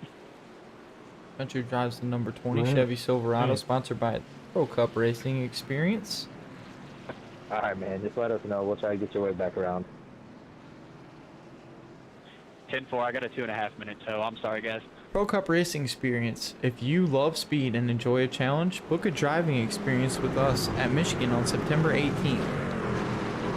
Speaker 1: Spencer drives the number 20 Chevy Silverado, sponsored by Pro Cup Racing Experience.
Speaker 5: All right, man. Just let us know. We'll try to get your way back around.
Speaker 3: 10-4, I got a 2.5 minute tow. I'm sorry, guys.
Speaker 1: Pro Cup Racing Experience. If you love speed and enjoy a challenge, book a driving experience with us at Michigan on September 18th.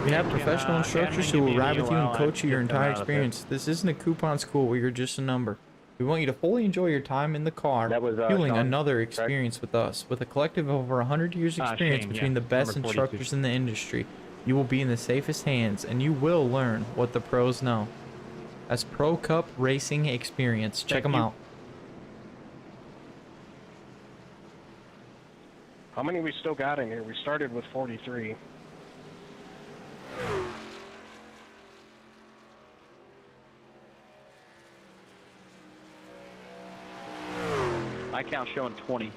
Speaker 1: We have professional instructors who will ride with you and coach you your entire experience. This isn't a coupon school where you're just a number. We want you to fully enjoy your time in the car, fueling another experience with us. With a collective of over 100 years experience between the best instructors in the industry, you will be in the safest hands, and you will learn what the pros know. That's Pro Cup Racing Experience. Check them out.
Speaker 2: How many we still got in here? We started with 43.
Speaker 3: My count showing 20.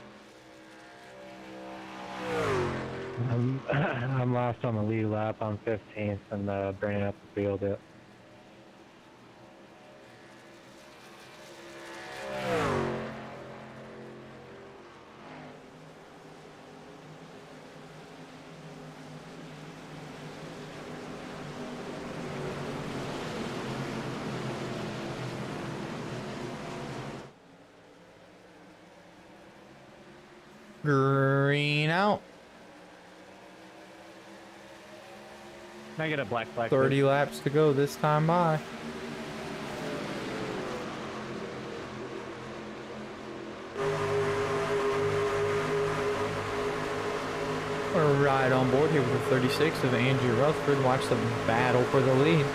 Speaker 4: I'm lost on the lead lap on 15th and bringing up the field yet.
Speaker 1: Green out.
Speaker 3: Can I get a black flag?
Speaker 1: 30 laps to go this time by. We're right on board here with the 36 of Andrew Rutherford. Watch the battle for the lead.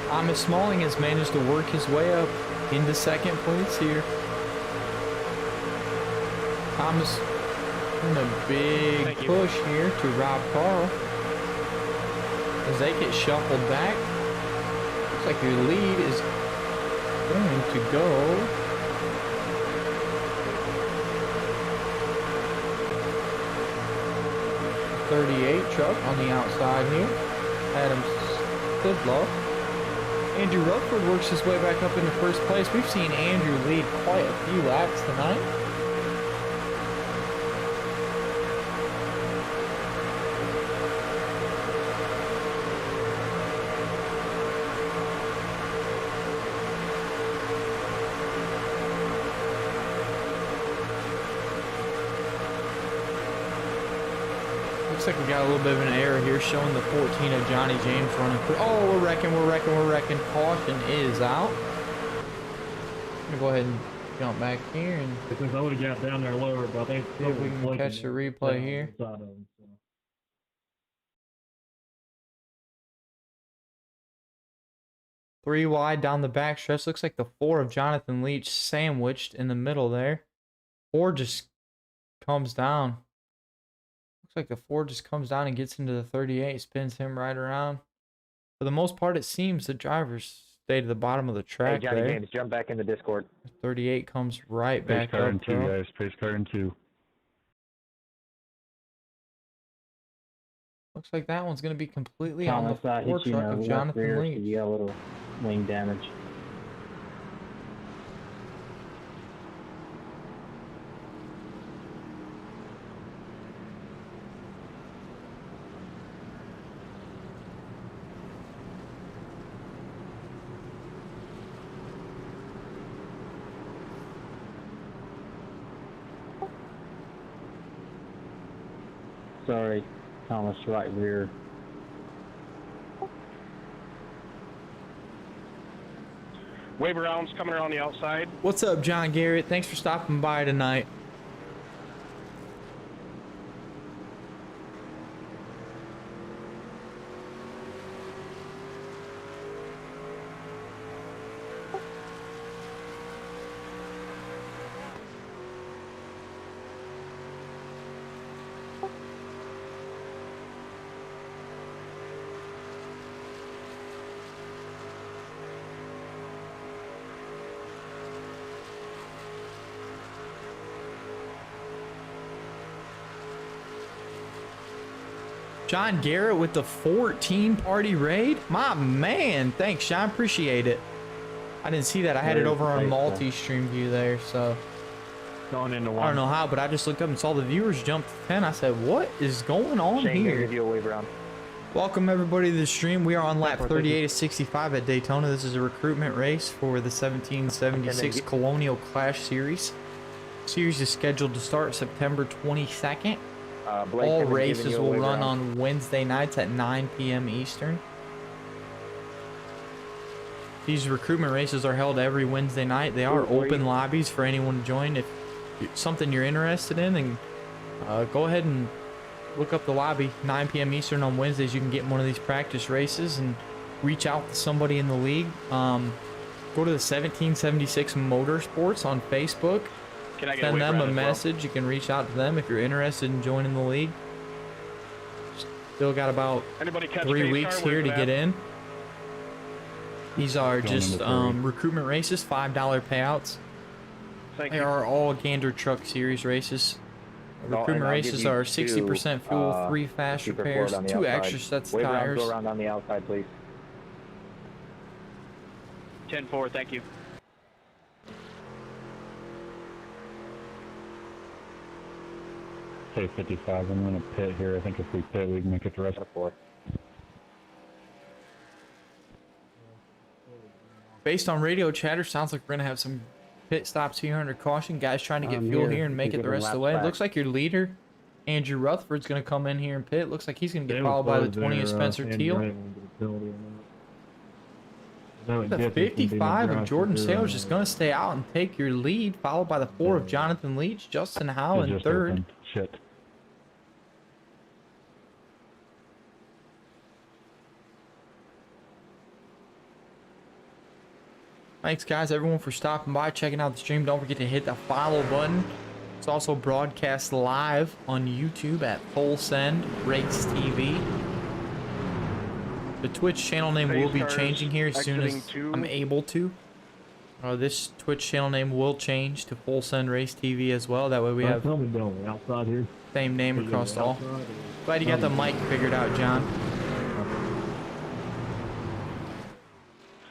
Speaker 1: Thomas Smalling has managed to work his way up into 2nd place here. Thomas in a big push here to Rob Carl as they get shuffled back. Looks like your lead is going to go .38 truck on the outside here. Adam Stidlow. Andrew Rutherford works his way back up into 1st place. We've seen Andrew lead quite a few laps tonight. Looks like we got a little bit of an error here showing the 14 of Johnny James running through. Oh, we're wrecking. Caution is out. I'm gonna go ahead and jump back here and
Speaker 11: because I would have got down there lower, but they
Speaker 1: see if we can catch the replay here. 3 wide down the backstretch. Looks like the 4 of Jonathan Leach sandwiched in the middle there. 4 just comes down. Looks like the 4 just comes down and gets into the 38, spins him right around. For the most part, it seems the drivers stay to the bottom of the track.
Speaker 5: Hey, Johnny
Speaker 1: there.
Speaker 5: James, jump back in the Discord.
Speaker 1: 38 comes right back
Speaker 11: car
Speaker 1: up.
Speaker 11: in 2, guys. Pace car in 2.
Speaker 1: Looks like that one's going to be completely on the
Speaker 7: Thomas,
Speaker 1: 4 truck of Jonathan Leach.
Speaker 7: You got a little wing damage. Sorry, Thomas, right rear.
Speaker 2: Wave around's coming around the outside.
Speaker 1: What's up, John Garrett? Thanks for stopping by tonight. John Garrett with the 14 party raid. My man. Thanks, Sean. Appreciate it. I didn't see that. I had it over on multi-stream view there, so.
Speaker 6: Going into one.
Speaker 1: I don't know how, but I just looked up and saw the viewers jump to 10. I said, what is going on here?
Speaker 5: Give you a wave around.
Speaker 1: Welcome everybody to the stream. We are on lap 38 of 65 at Daytona. This is a recruitment race for the 1776 Colonial Clash Series. Series is scheduled to start September 22nd. All races will run on Wednesday nights at 9 p.m. Eastern. These recruitment races are held every Wednesday night. They are open lobbies for anyone to join. If it's something you're interested in, then go ahead and look up the lobby. 9 p.m. Eastern on Wednesdays. You can get in one of these practice races and reach out to somebody in the league. Go to the 1776 Motorsports on Facebook. Send them a message. You can reach out to them if you're interested in joining the league. Still got about 3 weeks here to get in. These are just recruitment races, $5 payouts. They are all Gander Truck Series races. Recruitment races are 60% fuel, 3 fast repairs, 2 extra sets of tires.
Speaker 5: Go around on the outside, please.
Speaker 3: 10-4, thank you.
Speaker 11: Say 55. I'm gonna pit here. I think if we pit, we can make it the rest of 4.
Speaker 1: Based on radio chatter, sounds like we're gonna have some pit stops here under caution. Guys trying to get fuel here and make it the rest of the way. It looks like your leader, Andrew Rutherford's gonna come in here and pit. Looks like he's gonna get followed by the 20 of Spencer Teal. The 55 of Jordan Sailor's just gonna stay out and take your lead, followed by the 4 of Jonathan Leach, Justin Howe in third.
Speaker 11: Shit.
Speaker 1: Thanks, guys, everyone, for stopping by, checking out the stream. Don't forget to hit the follow button. It's also broadcast live on YouTube at Full Send Race TV. The Twitch channel name will be changing here as soon as I'm able to. This Twitch channel name will change to Full Send Race TV as well. That way we have same name across all. Glad you got the mic figured out, John.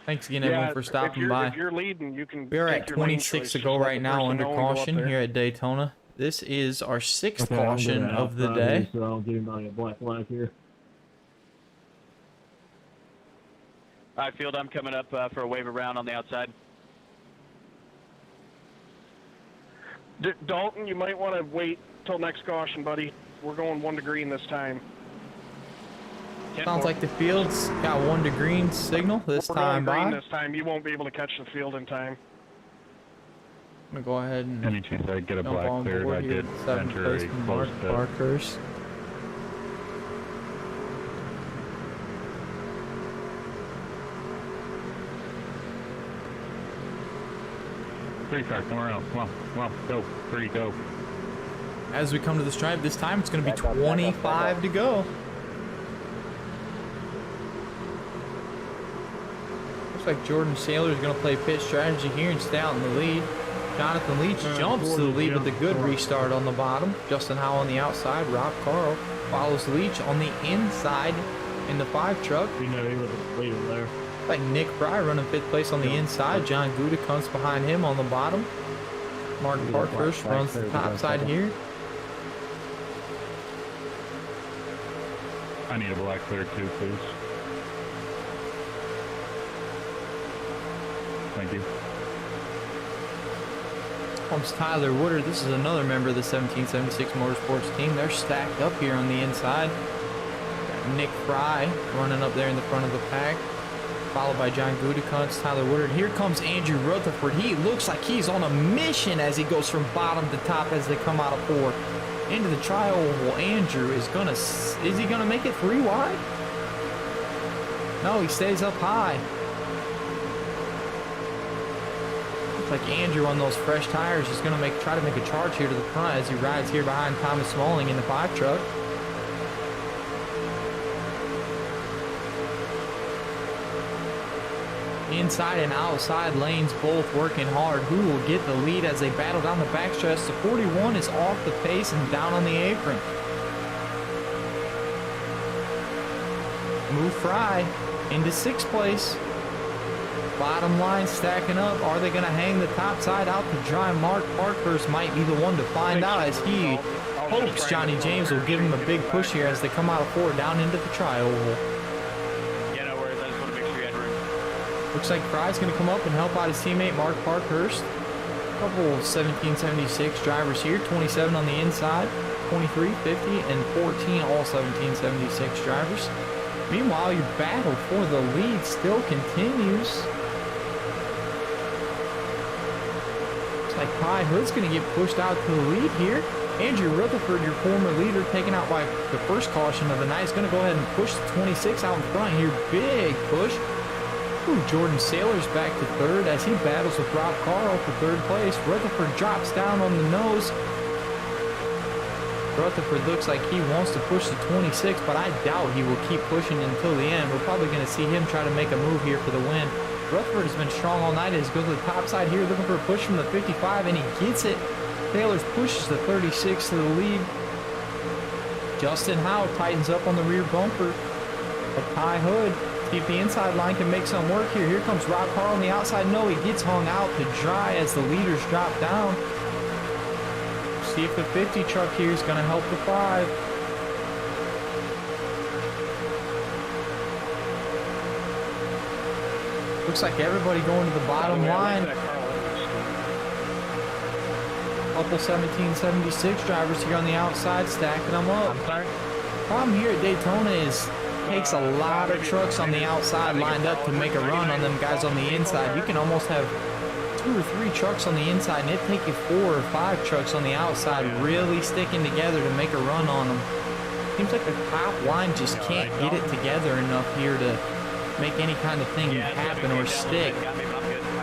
Speaker 1: Thanks again, everyone, for stopping by.
Speaker 2: If you're leading, you can.
Speaker 1: We are at 26 to go right now under caution here at Daytona. This is our 6th caution of the day.
Speaker 11: So I'll give my black flag here.
Speaker 3: All right, field, I'm coming up for a wave around on the outside.
Speaker 2: Dalton, you might want to wait till next caution, buddy. We're going 1 to green this time.
Speaker 1: Sounds like the field's got 1 to green signal this time.
Speaker 2: We're going green this time. You won't be able to catch the field in time.
Speaker 1: I'm gonna go ahead and
Speaker 11: any chance I get a black cleared, I did enter a close pit.
Speaker 1: Markers.
Speaker 11: Car, come around. Come on, go. 3, go.
Speaker 1: As we come to the stripe, this time it's going to be 25 to go. Looks like Jordan Sailor is going to play pit strategy here and stay out in the lead. Jonathan Leach jumps to the lead with a good restart on the bottom. Justin Howe on the outside. Rob Carl follows Leach on the inside in the 5 truck.
Speaker 11: You know, he was a leader there.
Speaker 1: Like Nick Fry running 5th place on the inside. John Gouda comes behind him on the bottom. Mark Parkhurst runs the top side here.
Speaker 11: I need a black clear too, please. Thank you.
Speaker 1: Comes Tyler Woodard. This is another member of the 1776 Motorsports team. They're stacked up here on the inside. Got Nick Fry running up there in the front of the pack, followed by John Gutekunst, Tyler Woodard. Here comes Andrew Rutherford. He looks like he's on a mission as he goes from bottom to top as they come out of 4 into the tri-oval. Andrew is he gonna make it 3 wide? No, he stays up high. Looks like Andrew on those fresh tires is gonna try to make a charge here to the front as he rides here behind Thomas Smalling in the 5 truck. Inside and outside lanes both working hard. Who will get the lead as they battle down the backstretch? The 41 is off the pace and down on the apron. Fry into 6th place. Bottom line stacking up. Are they going to hang the top side out to dry? Mark Parkhurst might be the one to find out, as he hopes Johnny James will give him a big push here as they come out of 4 down into the tri-oval.
Speaker 3: Yeah, no worries. I just want to make sure you had room.
Speaker 1: Looks like Fry's going to come up and help out his teammate Mark Parkhurst. A couple 1776 drivers here, 27 on the inside, 23, 50, and 14, all 1776 drivers. Meanwhile, your battle for the lead still continues. Looks like Ty Hood's going to get pushed out to the lead here. Andrew Rutherford, your former leader, taken out by the first caution of the night, is going to go ahead and push the 26 out in front here. Big push. Ooh, Jordan Saylor's back to 3rd as he battles with Rob Carl for 3rd place. Rutherford drops down on the nose. Rutherford looks like he wants to push the 26, but I doubt he will keep pushing until the end. We're probably going to see him try to make a move here for the win. Rutherford has been strong all night as he goes to the top side here, looking for a push from the 55, and he gets it. Taylor pushes the 36 to the lead. Justin Howe tightens up on the rear bumper. But Ty Hood, see if the inside line can make some work here. Here comes Rob Carl on the outside. No, he gets hung out to dry as the leaders drop down. See if the 50 truck here is going to help the 5. Looks like everybody going to the bottom line. Couple 1776 drivers here on the outside stacking them up. Problem here at Daytona is takes a lot of trucks on the outside lined up to make a run on them guys on the inside. You can almost have 2 or 3 trucks on the inside, and it'd take you 4 or 5 trucks on the outside really sticking together to make a run on them. Seems like the top line just can't get it together enough here to make any kind of thing happen or stick.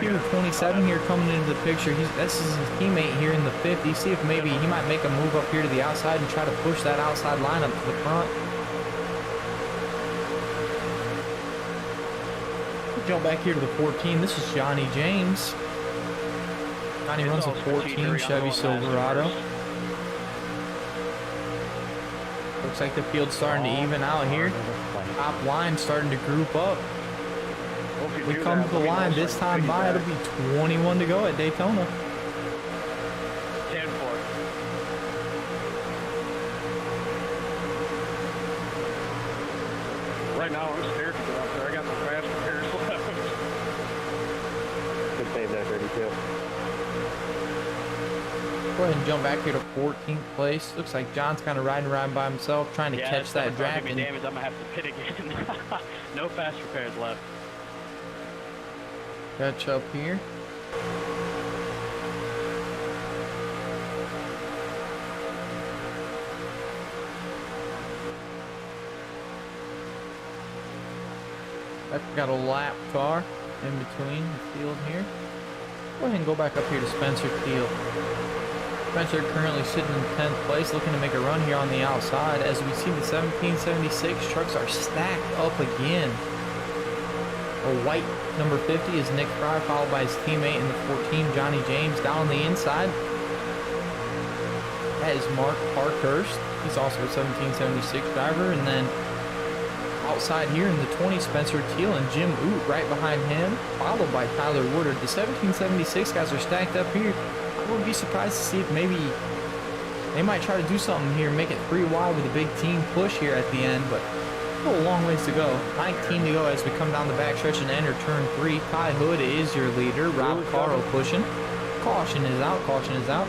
Speaker 1: Here, 27 here coming into the picture. This is his teammate here in the 50. See if maybe he might make a move up here to the outside and try to push that outside line up to the front. We'll jump back here to the 14. This is Johnny James. Johnny runs a 14 Chevy Silverado. Looks like the field's starting to even out here. Top line starting to group up. We come to the line this time by. It'll be 21 to go at Daytona.
Speaker 3: 10-4.
Speaker 2: Right now, I'm scared to get up there. I got the fast repairs left.
Speaker 5: Good save there, 32.
Speaker 1: Go ahead and jump back here to 14th place. Looks like John's kind of riding around by himself, trying to catch that draft.
Speaker 3: Damage, I'm gonna have to pit again. No fast repairs left.
Speaker 1: Catch up here. I've got a lap car in between the field here. Go ahead and go back up here to Spencer Field. Spencer currently sitting in 10th place, looking to make a run here on the outside. As we see, the 1776 trucks are stacked up again. A white number 50 is Nick Fry, followed by his teammate in the 14, Johnny James. Down on the inside, that is Mark Parkhurst. He's also a 1776 driver. And then outside here in the 20, Spencer Teal and Jim Oot right behind him, followed by Tyler Woodard. The 1776 guys are stacked up here. I wouldn't be surprised to see if maybe they might try to do something here, make it 3 wide with a big team push here at the end, but still a long ways to go. 19 to go as we come down the backstretch and enter turn 3. Ty Hood is your leader. Rob Carl pushing. Caution is out. Caution is out.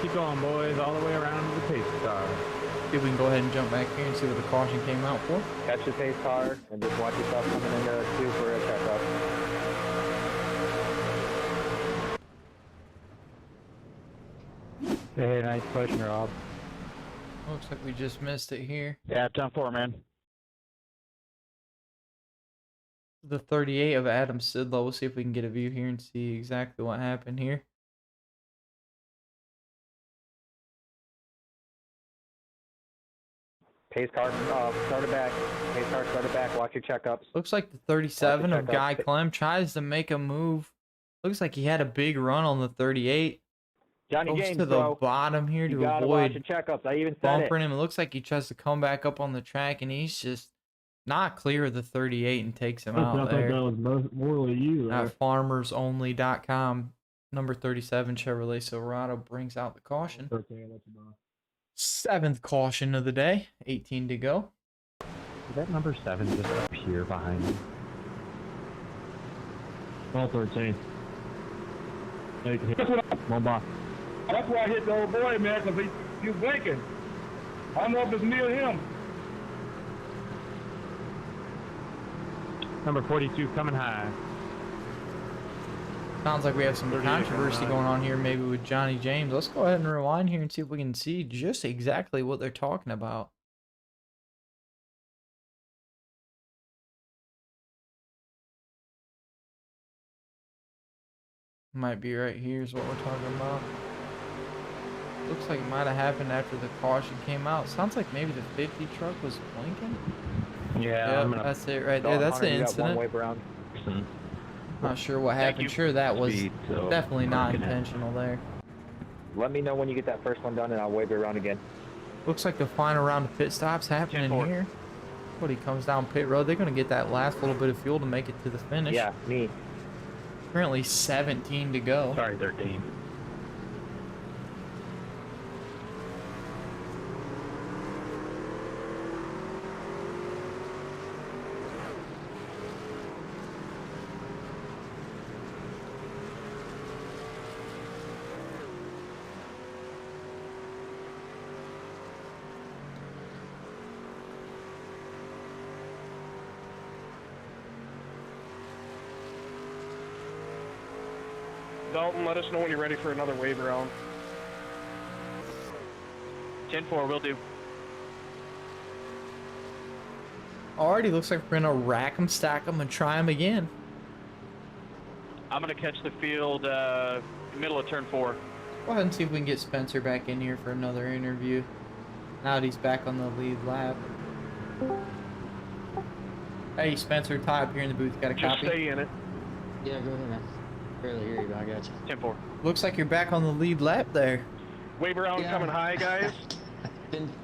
Speaker 11: Keep going, boys, all the way around to the pace car.
Speaker 1: See if we can go ahead and jump back here and see what the caution came out for.
Speaker 5: Catch the pace car and just watch yourself coming into 2 for a checkup.
Speaker 4: Hey, nice pushing, Rob.
Speaker 1: Looks like we just missed it here.
Speaker 3: Yeah, 10-4, man.
Speaker 1: The 38 of Adam Sidlow. We'll see if we can get a view here and see exactly what happened here.
Speaker 5: Pace car started back. Pace car started back. Watch your checkups.
Speaker 1: Looks like the 37 of Guy Clem tries to make a move. Looks like he had a big run on the 38.
Speaker 5: Johnny
Speaker 1: Goes
Speaker 5: James,
Speaker 1: to the
Speaker 5: bro.
Speaker 1: bottom here
Speaker 5: You
Speaker 1: to
Speaker 5: gotta watch
Speaker 1: avoid
Speaker 5: your checkups. I even said
Speaker 1: bumpering
Speaker 5: it.
Speaker 1: him. It looks like he tries to come back up on the track, and he's just not clear of the 38 and takes him
Speaker 11: I
Speaker 1: out
Speaker 11: thought
Speaker 1: there.
Speaker 11: that was more than you.
Speaker 1: At farmersonly.com, number 37 Chevrolet Silverado brings out the caution.
Speaker 11: Okay, that's enough.
Speaker 1: 7th caution of the day, 18 to go.
Speaker 4: Is that number 7 just up here behind me?
Speaker 11: All 13. One box.
Speaker 9: That's why I hit the old boy, man, because he was blinking. I don't know if it's me or him.
Speaker 11: Number 42 coming high.
Speaker 1: Sounds like we have some controversy going on here, maybe with Johnny James. Let's go ahead and rewind here and see if we can see just exactly what they're talking about. Might be right here is what we're talking about. Looks like it might have happened after the caution came out. Sounds like maybe the 50 truck was blinking.
Speaker 4: Yeah,
Speaker 1: Yep, that's it right there. That's the incident. Not sure what happened. Sure, that was definitely not intentional there.
Speaker 5: Let me know when you get that first one done, and I'll wave it around again.
Speaker 1: Looks like the final round of pit stops happening here. When he comes down pit road, they're going to get that last little bit of fuel to make it to the finish.
Speaker 5: Yeah, me.
Speaker 1: Currently 17 to go.
Speaker 4: Sorry, 13.
Speaker 2: Dalton, let us know when you're ready for another wave around.
Speaker 3: 10-4, will do.
Speaker 1: Already looks like we're going to rack them, stack them, and try them again.
Speaker 3: I'm going to catch the field middle of turn 4.
Speaker 1: Go ahead and see if we can get Spencer back in here for another interview. Now that he's back on the lead lap. Hey, Spencer, Ty up here in the booth. Got a
Speaker 2: Just
Speaker 1: copy?
Speaker 2: stay in it.
Speaker 10: Yeah, go ahead, man. Barely hear you, but I got you.
Speaker 3: 10-4.
Speaker 1: Looks like you're back on the lead lap there.
Speaker 2: Wave around coming high, guys.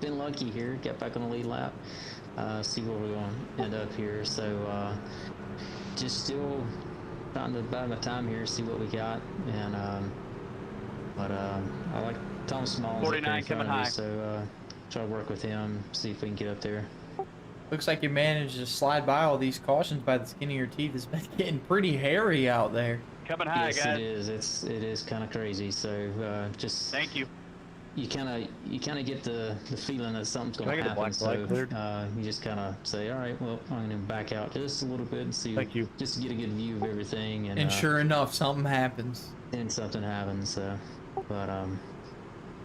Speaker 10: been lucky here. Get back on the lead lap. See where we're going to end up here. So just still trying to bide my time here, see what we got. And I like Tom Smalls
Speaker 3: 49 coming high.
Speaker 10: So try to work with him, see if we can get up there.
Speaker 1: Looks like you managed to slide by all these cautions by the skin of your teeth. It's been getting pretty hairy out there.
Speaker 3: Coming high,
Speaker 10: yes,
Speaker 3: guys.
Speaker 10: it is. It is kind of crazy. So just
Speaker 3: thank you.
Speaker 10: You kind of get the feeling that something's going to happen. So you just kind of say, all right, well, I'm going to back out just a little bit and see.
Speaker 11: Thank you.
Speaker 10: Just to get a good view of everything. And
Speaker 1: sure enough, something happens.
Speaker 10: And something happens. But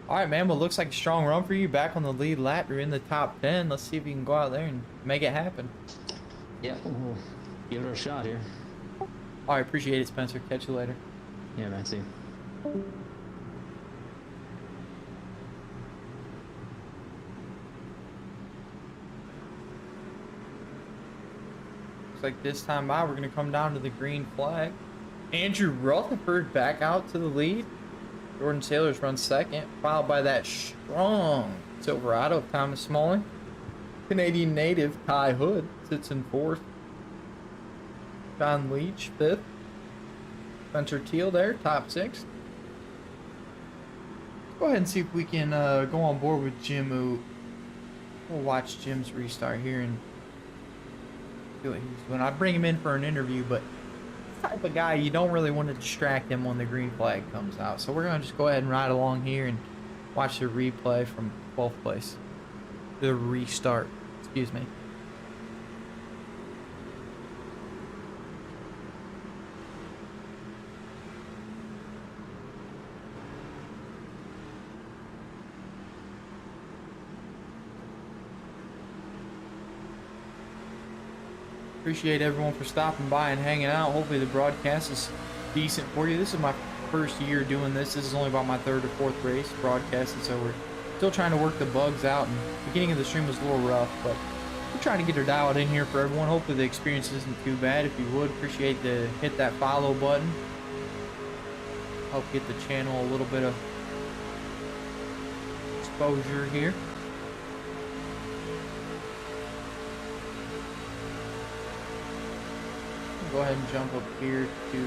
Speaker 1: all right, man. Well, looks like a strong run for you. Back on the lead lap. You're in the top 10. Let's see if you can go out there and make it happen.
Speaker 10: Yeah, we'll give it a shot here.
Speaker 1: All right, appreciate it, Spencer. Catch you later.
Speaker 10: Yeah, man. See you.
Speaker 1: Looks like this time by, we're going to come down to the green flag. Andrew Rutherford back out to the lead. Jordan Sailors runs second, followed by that strong Silverado of Thomas Smalling. Canadian native Ty Hood sits in fourth. John Leach fifth. Spencer Teal there, top six. Go ahead and see if we can go on board with Jim. We'll watch Jim's restart here and do what he's doing. I bring him in for an interview, but type of guy you don't really want to distract him when the green flag comes out. So we're going to just go ahead and ride along here and watch the replay from 12th place. The restart, excuse me. Appreciate everyone for stopping by and hanging out. Hopefully the broadcast is decent for you. This is my first year doing this. This is only about my third or fourth race broadcasting, so we're still trying to work the bugs out. And the beginning of the stream was a little rough, but we're trying to get her dialed in here for everyone. Hopefully the experience isn't too bad. If you would, appreciate to hit that follow button. Help get the channel a little bit of exposure here. Go ahead and jump up here to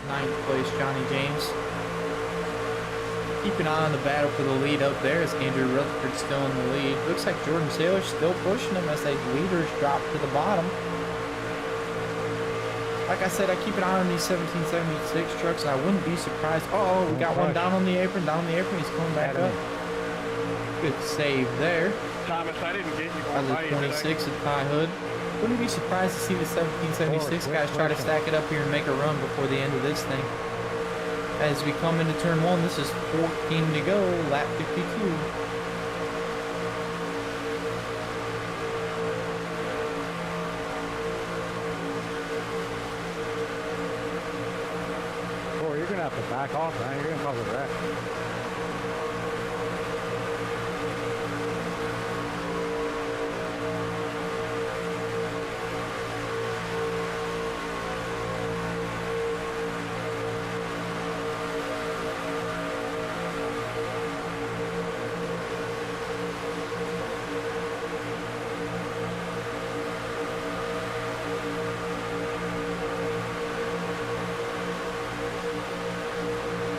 Speaker 1: 9th place, Johnny James. Keep an eye on the battle for the lead up there as Andrew Rutherford still in the lead. Looks like Jordan Saylor's still pushing him as the leaders drop to the bottom. Like I said, I keep an eye on these 1776 trucks, and I wouldn't be surprised. Oh, we got one down on the apron, He's coming back up. Good save there.
Speaker 2: Thomas, I didn't get you
Speaker 1: By
Speaker 2: on
Speaker 1: the
Speaker 2: by
Speaker 1: 26 of Ty Hood. Wouldn't be surprised to see the 1776 guys try to stack it up here and make a run before the end of this thing. As we come into turn 1, this is 14 to go, lap 52.
Speaker 9: Boy, you're gonna have to back off, man. You're gonna cause a wreck.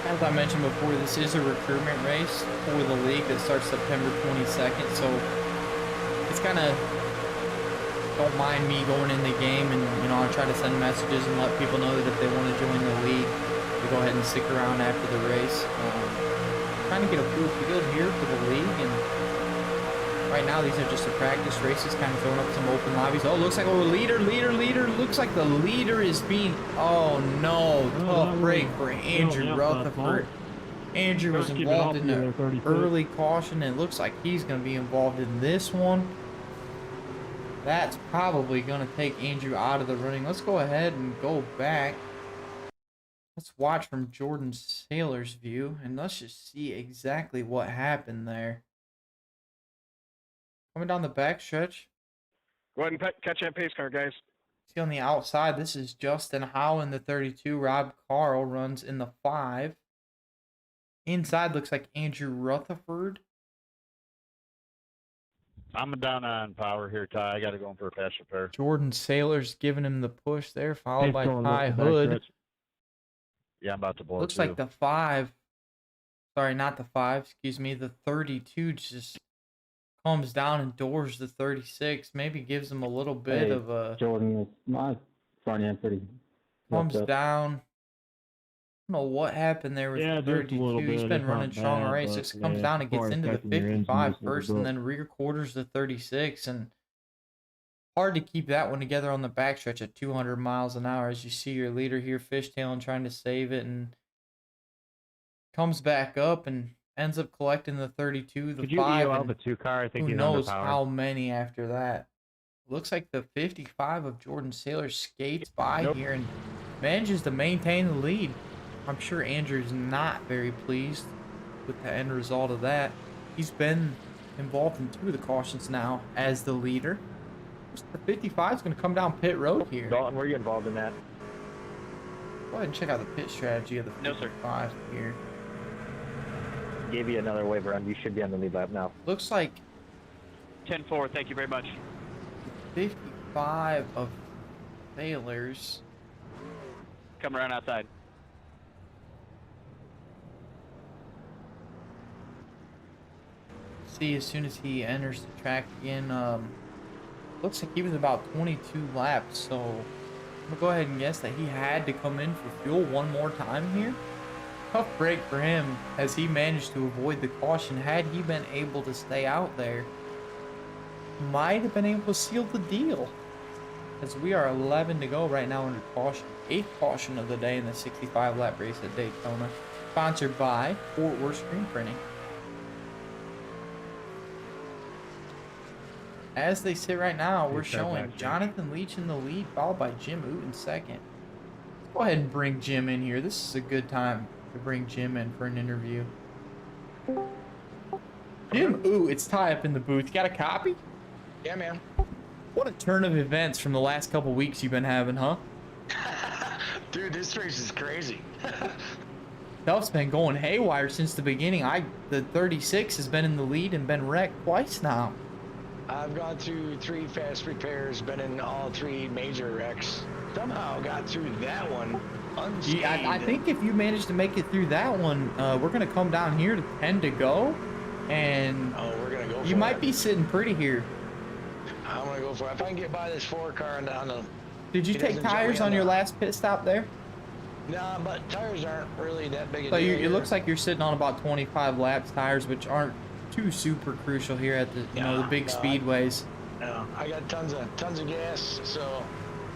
Speaker 1: As I mentioned before, this is a recruitment race for the league that starts September 22nd, so it's kind of, don't mind me going in the game and, you know, I try to send messages and let people know that if they want to join the league, to go ahead and stick around after the race. Trying to get a full field here for the league, and right now these are just the practice races, kind of throwing up some open lobbies. Oh, looks like a leader. Looks like the leader is being, oh no, tough break for Andrew Rutherford. Andrew was involved in the early caution, and it looks like he's going to be involved in this one. That's probably going to take Andrew out of the running. Let's go ahead and go back. Let's watch from Jordan Saylor's view, and let's just see exactly what happened there. Coming down the back stretch.
Speaker 2: Go ahead and catch that pace car, guys.
Speaker 1: See on the outside, this is Justin Howe in the 32. Rob Carl runs in the 5. Inside looks like Andrew Rutherford.
Speaker 11: I'm down on power here, Ty. I got to go in for a patch repair.
Speaker 1: Jordan Saylor's giving him the push there, followed by Ty Hood.
Speaker 11: Yeah, I'm about to blow.
Speaker 1: Looks like the 5. Sorry, not the 5. Excuse me. The 32 just comes down and doors the 36. Maybe gives him a little bit of a.
Speaker 7: Jordan, my front end pretty.
Speaker 1: Comes down. I don't know what happened there with the 32. He's been running strong already. So it comes down and gets into the 55 first, and then rear quarters the 36. And hard to keep that one together on the backstretch at 200 miles an hour. As you see your leader here fishtailing, trying to save it, and comes back up and ends up collecting the 32, the 5.
Speaker 11: Out the 2 car? I think
Speaker 1: who
Speaker 11: he's
Speaker 1: knows
Speaker 11: underpowered.
Speaker 1: how many after that. Looks like the 55 of Jordan Saylor skates by here and manages to maintain the lead. I'm sure Andrew's not very pleased with the end result of that. He's been involved in 2 of the cautions now as the leader. The 55 is going to come down pit road here.
Speaker 5: Dalton, were you involved in that?
Speaker 1: Go ahead and check out the pit strategy of the 55 here.
Speaker 5: Gave you another waiver, and you should be on the lead lap now.
Speaker 1: Looks like
Speaker 3: 10-4, thank you very much.
Speaker 1: 55 of Sailors.
Speaker 3: Come around outside.
Speaker 1: See, as soon as he enters the track again, looks like he was about 22 laps, so I'm gonna go ahead and guess that he had to come in for fuel one more time here. Tough break for him as he managed to avoid the caution. Had he been able to stay out there, might have been able to seal the deal, as we are 11 to go right now under caution. 8th caution of the day in the 65 lap race at Daytona, sponsored by Fort Worth Screen Printing. As they sit right now, we're showing Jonathan Leach in the lead, followed by Jim Oot in 2nd. Let's go ahead and bring Jim in here. This is a good time to bring Jim in for an interview. Jim Oot, it's Ty up in the booth. You got a copy?
Speaker 12: Yeah, man.
Speaker 1: What a turn of events from the last couple weeks you've been having, huh?
Speaker 12: Dude, this race is crazy.
Speaker 1: Stuff's been going haywire since the beginning. The 36 has been in the lead and been wrecked twice now.
Speaker 12: I've gone through 3 fast repairs, been in all 3 major wrecks. Somehow got through that one unscathed.
Speaker 1: Yeah, I think if you manage to make it through that one, we're gonna come down here to 10 to go, and
Speaker 12: we're gonna go.
Speaker 1: You might be sitting pretty here.
Speaker 12: I'm gonna go for it. If I can get by this 4 car and on the.
Speaker 1: Did you take tires on your last pit stop there?
Speaker 12: Nah, but tires aren't really that big a
Speaker 1: So
Speaker 12: deal.
Speaker 1: it looks like you're sitting on about 25 laps tires, which aren't too super crucial here at the the big speedways.
Speaker 12: No, I got tons of gas, so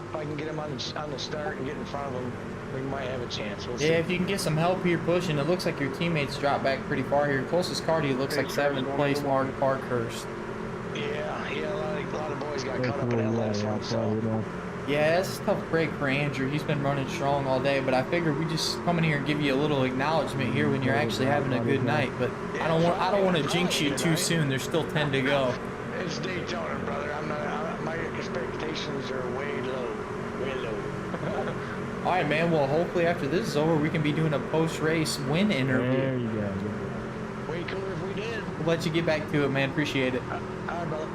Speaker 12: if I can get them on the start and get in front of them, we might have a chance. We'll see.
Speaker 1: Yeah, if you can get some help here pushing, it looks like your teammates dropped back pretty far here. Closest car to you looks like 7th place, Mark Parkhurst.
Speaker 12: Yeah, a lot of boys got caught up in that last one, so.
Speaker 1: Yeah, it's a tough break for Andrew. He's been running strong all day, but I figured we just come in here and give you a little acknowledgement here when you're actually having a good night. But I don't want to jinx you too soon. There's still 10 to go.
Speaker 12: It's Daytona, brother. My expectations are way low.
Speaker 1: All right, man. Well, hopefully after this is over, we can be doing a post-race win interview.
Speaker 11: There you go.
Speaker 12: Way cooler if we did.
Speaker 1: We'll let you get back to it, man. Appreciate it.
Speaker 12: All right, brother.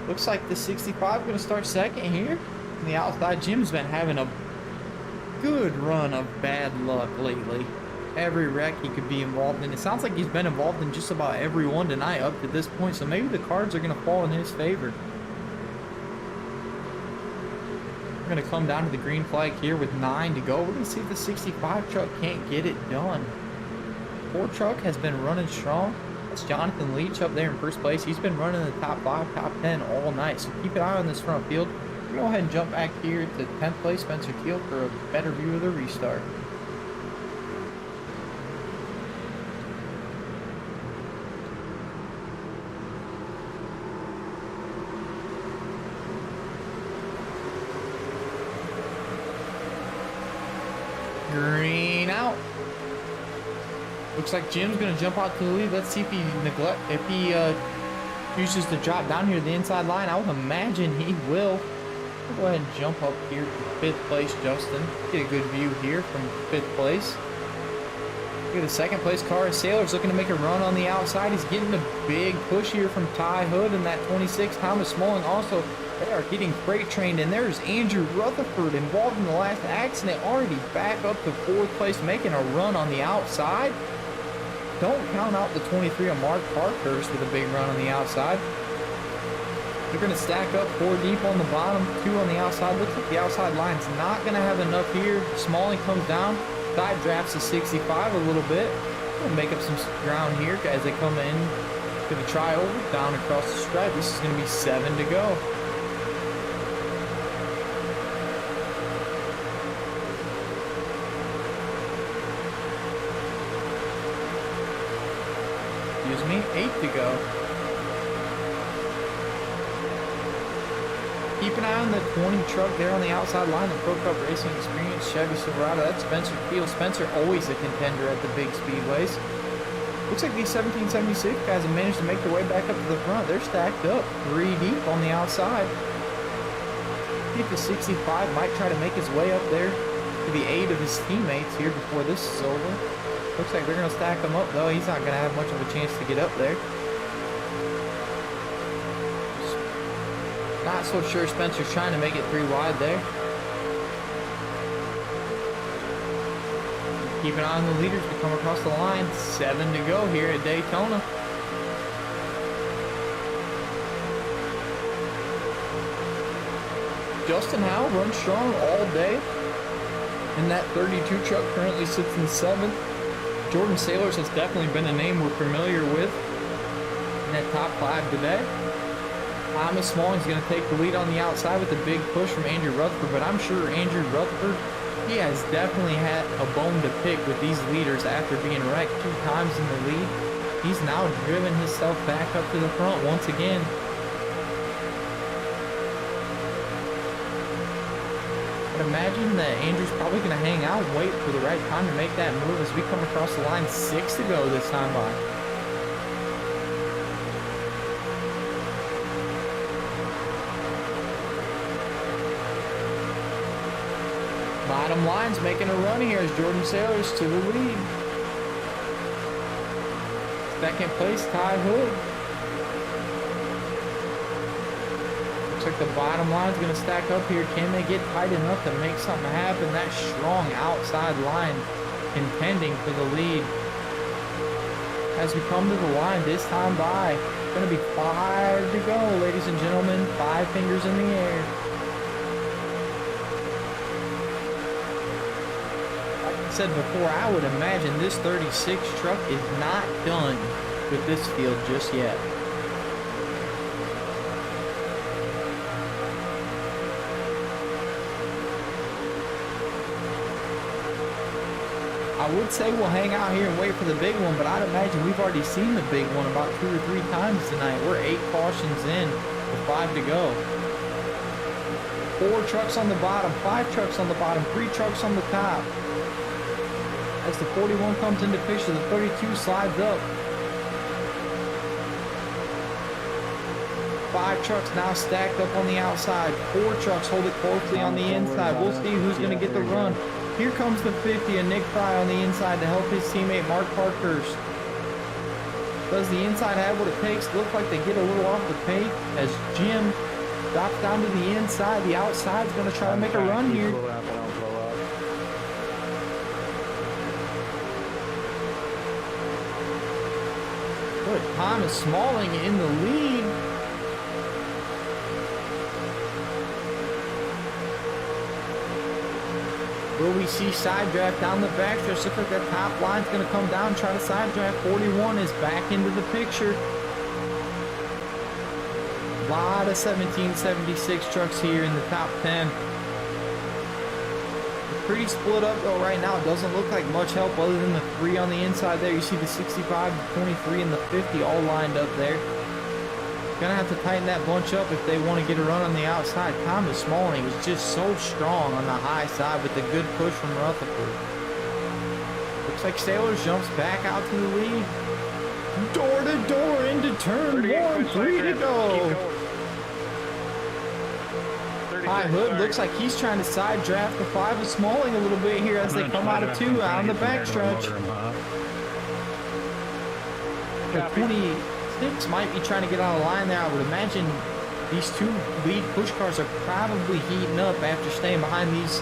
Speaker 1: Looks like the 65 going to start second here. On the outside, Jim's been having a good run of bad luck lately. Every wreck he could be involved in. It sounds like he's been involved in just about every one tonight up to this point, so maybe the cards are going to fall in his favor. We're going to come down to the green flag here with 9 to go. We're going to see if the 65 truck can't get it done. 4 truck has been running strong. That's Jonathan Leach up there in first place. He's been running the top 5, top 10 all night, so keep an eye on this front field. We'll go ahead and jump back here to 10th place, Spencer Teal, for a better view of the restart. Green out. Looks like Jim's gonna jump out to the lead. Let's see if he chooses to drop down here to the inside line. I would imagine he will. We'll go ahead and jump up here to 5th place, Justin. Get a good view here from 5th place. Look at the 2nd place car. Sailor's looking to make a run on the outside. He's getting a big push here from Ty Hood and that 26. Thomas Smalling also. They are getting freight trained, and there's Andrew Rutherford involved in the last accident, already back up to 4th place, making a run on the outside. Don't count out the 23 of Mark Parkhurst with a big run on the outside. They're going to stack up 4 deep on the bottom, 2 on the outside. Looks like the outside line's not going to have enough here. Smalling comes down, side drafts the 65 a little bit. Going to make up some ground here as they come in to the triover, down across the stripe. This is going to be 7 to go. Excuse me, 8 to go. Keep an eye on the 20 truck there on the outside line, the Pro Cup Racing Experience Chevy Silverado. That's Spencer Field. Spencer always a contender at the big speedways. Looks like these 1776 guys have managed to make their way back up to the front. They're stacked up 3 deep on the outside. See if the 65 might try to make his way up there to the aid of his teammates here before this is over. Looks like they're going to stack him up, though. He's not going to have much of a chance to get up there. Not so sure Spencer's trying to make it 3 wide there. Keep an eye on the leaders to come across the line. 7 to go here at Daytona. Justin Howe runs strong all day. And that 32 truck currently sits in 7th. Jordan Sailors has definitely been a name we're familiar with in that top 5 today. Thomas Smalling's going to take the lead on the outside with a big push from Andrew Rutherford, but I'm sure Andrew Rutherford, he has definitely had a bone to pick with these leaders after being wrecked 2 times in the lead. He's now driven himself back up to the front once again. I'd imagine that Andrew's probably going to hang out and wait for the right time to make that move as we come across the line. 6 to go this time by. Bottom line's making a run here as Jordan Sailors to the lead. Second place, Ty Hood. Looks like the bottom line's going to stack up here. Can they get tight enough to make something happen? That strong outside line contending for the lead. As we come to the line this time by, it's going to be 5 to go, ladies and gentlemen. 5 fingers in the air. Like I said before, I would imagine this 36 truck is not done with this field just yet. I would say we'll hang out here and wait for the big one, but I'd imagine we've already seen the big one about 2 or 3 times tonight. We're 8 cautions in with 5 to go. 4 trucks on the bottom, 5 trucks on the bottom, 3 trucks on the top. As the 41 comes into picture, the 32 slides up. 5 trucks now stacked up on the outside. 4 trucks hold it closely on the inside. We'll see who's going to get the run. Here comes the 50 and Nick Fry on the inside to help his teammate Mark Parkhurst. Does the inside have what it takes? Look like they get a little off the pace as Jim drops down to the inside. The outside's going to try to make a run here. Put Thomas Smalling in the lead. Will we see side draft down the backstretch? Looks like that top line's going to come down and try to side draft. 41 is back into the picture. A lot of 1776 trucks here in the top 10. Pretty split up though right now. It doesn't look like much help other than the 3 on the inside there. You see the 65, the 23, and the 50 all lined up there. Gonna have to tighten that bunch up if they want to get a run on the outside. Thomas Smalling was just so strong on the high side with a good push from Rutherford. Looks like Sailors jumps back out to the lead. Door to door into turn 1, 3 to go. Ty Hood looks like he's trying to side draft the 5 of Smalling a little bit here as they come out of 2 out on the backstretch. The 26 might be trying to get on the line there. I would imagine these 2 lead push cars are probably heating up after staying behind these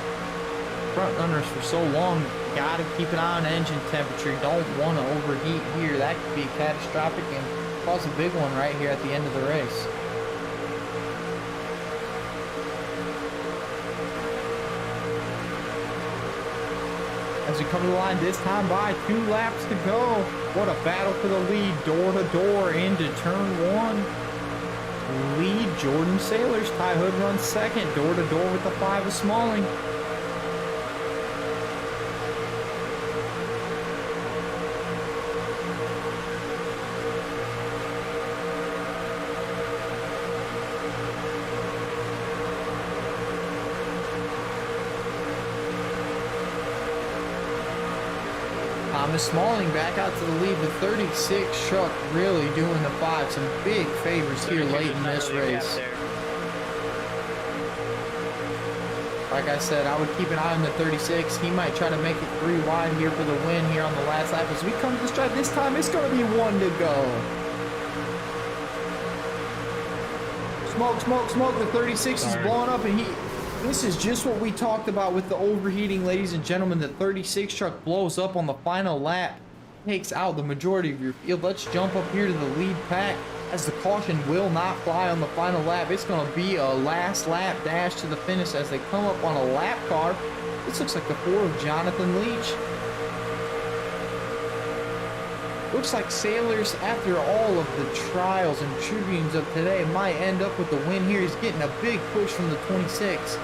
Speaker 1: front runners for so long. Gotta keep an eye on engine temperature. Don't want to overheat here. That could be catastrophic and cause a big one right here at the end of the race. As we come to the line this time by, 2 laps to go. What a battle for the lead. Door to door into turn 1. Lead Jordan Sailors. Ty Hood runs second. Door to door with the 5 of Smalling. Thomas Smalling back out to the lead. The 36 truck really doing the 5. Some big favors here late in this race. Like I said, I would keep an eye on the 36. He might try to make it 3 wide here for the win here on the last lap. As we come to the stripe, this time it's going to be 1 to go. Smoke, smoke, smoke. The 36 is blowing up, and this is just what we talked about with the overheating, ladies and gentlemen. The 36 truck blows up on the final lap, takes out the majority of your field. Let's jump up here to the lead pack as the caution will not fly on the final lap. It's going to be a last lap dash to the finish as they come up on a lap car. This looks like the 4 of Jonathan Leach. Looks like Sailors, after all of the trials and tribunes of today, might end up with the win here. He's getting a big push from the 26.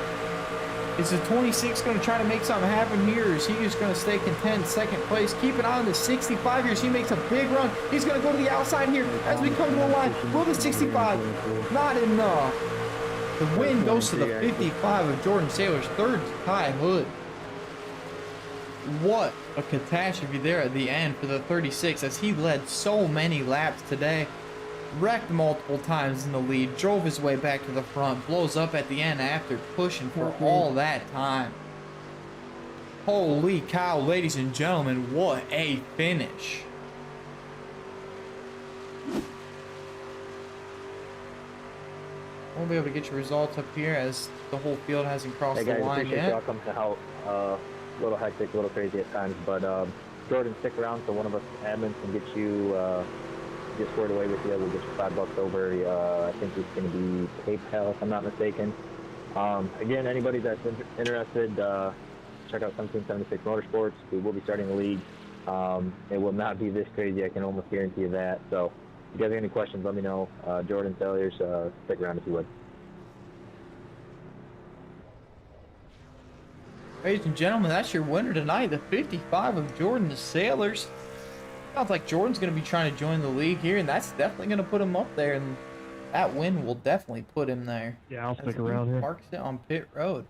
Speaker 1: Is the 26 going to try to make something happen here, or is he just going to stay content second place? Keep an eye on the 65 here. He makes a big run. He's going to go to the outside here as we come to the line. Will the 65? Not enough. The win goes to the 55 of Jordan Sailors. Third, Ty Hood. What a catastrophe there at the end for the 36 as he led so many laps today. Wrecked multiple times in the lead, drove his way back to the front, blows up at the end after pushing for all that time. Holy cow, ladies and gentlemen, what a finish. Won't be able to get your results up here as the whole field hasn't crossed
Speaker 5: Hey guys,
Speaker 1: the line
Speaker 5: appreciate
Speaker 1: yet.
Speaker 5: y'all coming to help. A little hectic, a little crazy at times, but Jordan, stick around so one of us admins can get you get squared away with you. We'll get you $5 over. I think it's going to be PayPal if I'm not mistaken. Again, anybody that's interested, check out 1776 Motorsports. We will be starting the league. It will not be this crazy. I can almost guarantee you that. So if you guys have any questions, let me know. Jordan, Sailors, stick around if you would.
Speaker 1: Ladies and gentlemen, that's your winner tonight, the 55 of Jordan, the Sailors. Sounds like Jordan's going to be trying to join the league here, and that's definitely going to put him up there, and that win will definitely put him there.
Speaker 11: Yeah, I'll
Speaker 1: As
Speaker 11: stick
Speaker 1: he
Speaker 11: around here.
Speaker 1: Parks it on pit road.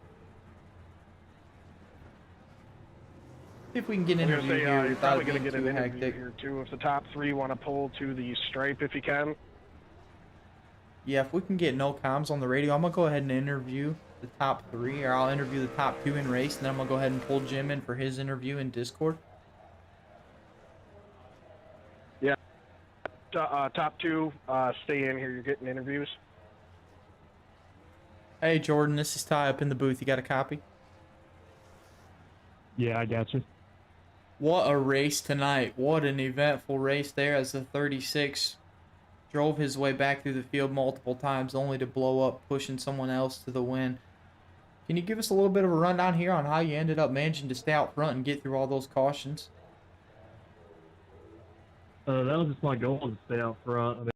Speaker 1: See if we can get an
Speaker 2: I was
Speaker 1: interview
Speaker 2: gonna say,
Speaker 1: here
Speaker 2: you're
Speaker 1: without
Speaker 2: probably
Speaker 1: it
Speaker 2: going
Speaker 1: being
Speaker 2: to get
Speaker 1: too
Speaker 2: an interview
Speaker 1: hectic.
Speaker 2: here too. If the top three want to pull to the stripe, if you can.
Speaker 1: Yeah, if we can get no comms on the radio, I'm going to go ahead and interview the top three, or I'll interview the top two in race, and then I'm going to go ahead and pull Jim in for his interview in Discord.
Speaker 2: Yeah. Top two, stay in here. You're getting interviews.
Speaker 1: Hey, Jordan, this is Ty up in the booth. You got a copy?
Speaker 11: Yeah, I got you.
Speaker 1: What a race tonight. What an eventful race there as the 36 drove his way back through the field multiple times only to blow up, pushing someone else to the win. Can you give us a little bit of a rundown here on how you ended up managing to stay out front and get through all those cautions?
Speaker 11: That was just my goal, to stay out front. I mean,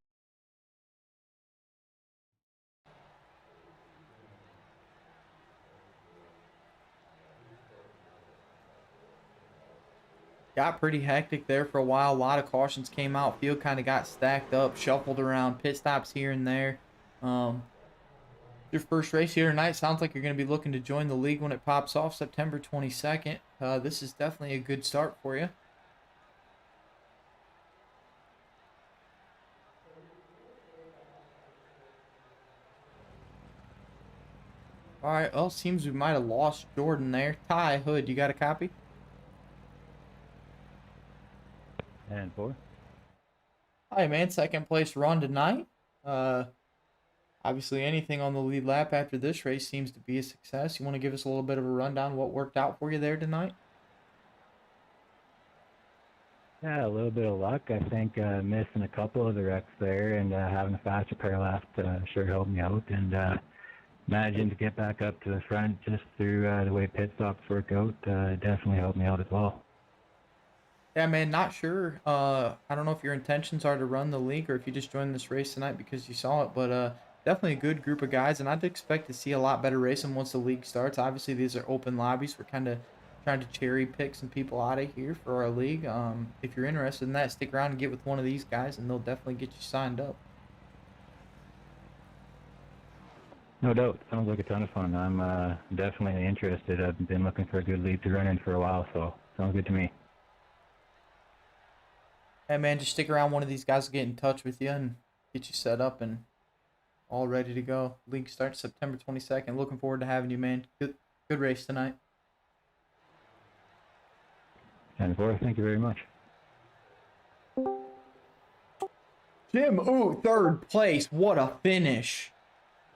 Speaker 1: Got pretty hectic there for a while. A lot of cautions came out. Field kind of got stacked up, shuffled around, pit stops here and there. Your first race here tonight. Sounds like you're going to be looking to join the league when it pops off September 22nd. This is definitely a good start for you. All right, well, seems we might have lost Jordan there. Ty Hood, you got a copy?
Speaker 4: And 4.
Speaker 1: Hi, man. Second place run tonight. Obviously, anything on the lead lap after this race seems to be a success. You want to give us a little bit of a rundown what worked out for you there tonight?
Speaker 4: Yeah, a little bit of luck. I think missing a couple of the wrecks there and having a faster pair left sure helped me out. And managing to get back up to the front just through the way pit stops work out definitely helped me out as well.
Speaker 1: Yeah, man, not sure. I don't know if your intentions are to run the league or if you just joined this race tonight because you saw it, but definitely a good group of guys, and I'd expect to see a lot better racing once the league starts. Obviously, these are open lobbies. We're kind of trying to cherry pick some people out of here for our league. If you're interested in that, stick around and get with one of these guys, and they'll definitely get you signed up.
Speaker 4: No doubt. Sounds like a ton of fun. I'm definitely interested. I've been looking for a good league to run in for a while, so sounds good to me.
Speaker 1: Hey, man, just stick around. One of these guys will get in touch with you and get you set up and all ready to go. League starts September 22nd. Looking forward to having you, man. Good race tonight.
Speaker 4: And 4, thank you very much.
Speaker 1: Jim, ooh, third place. What a finish.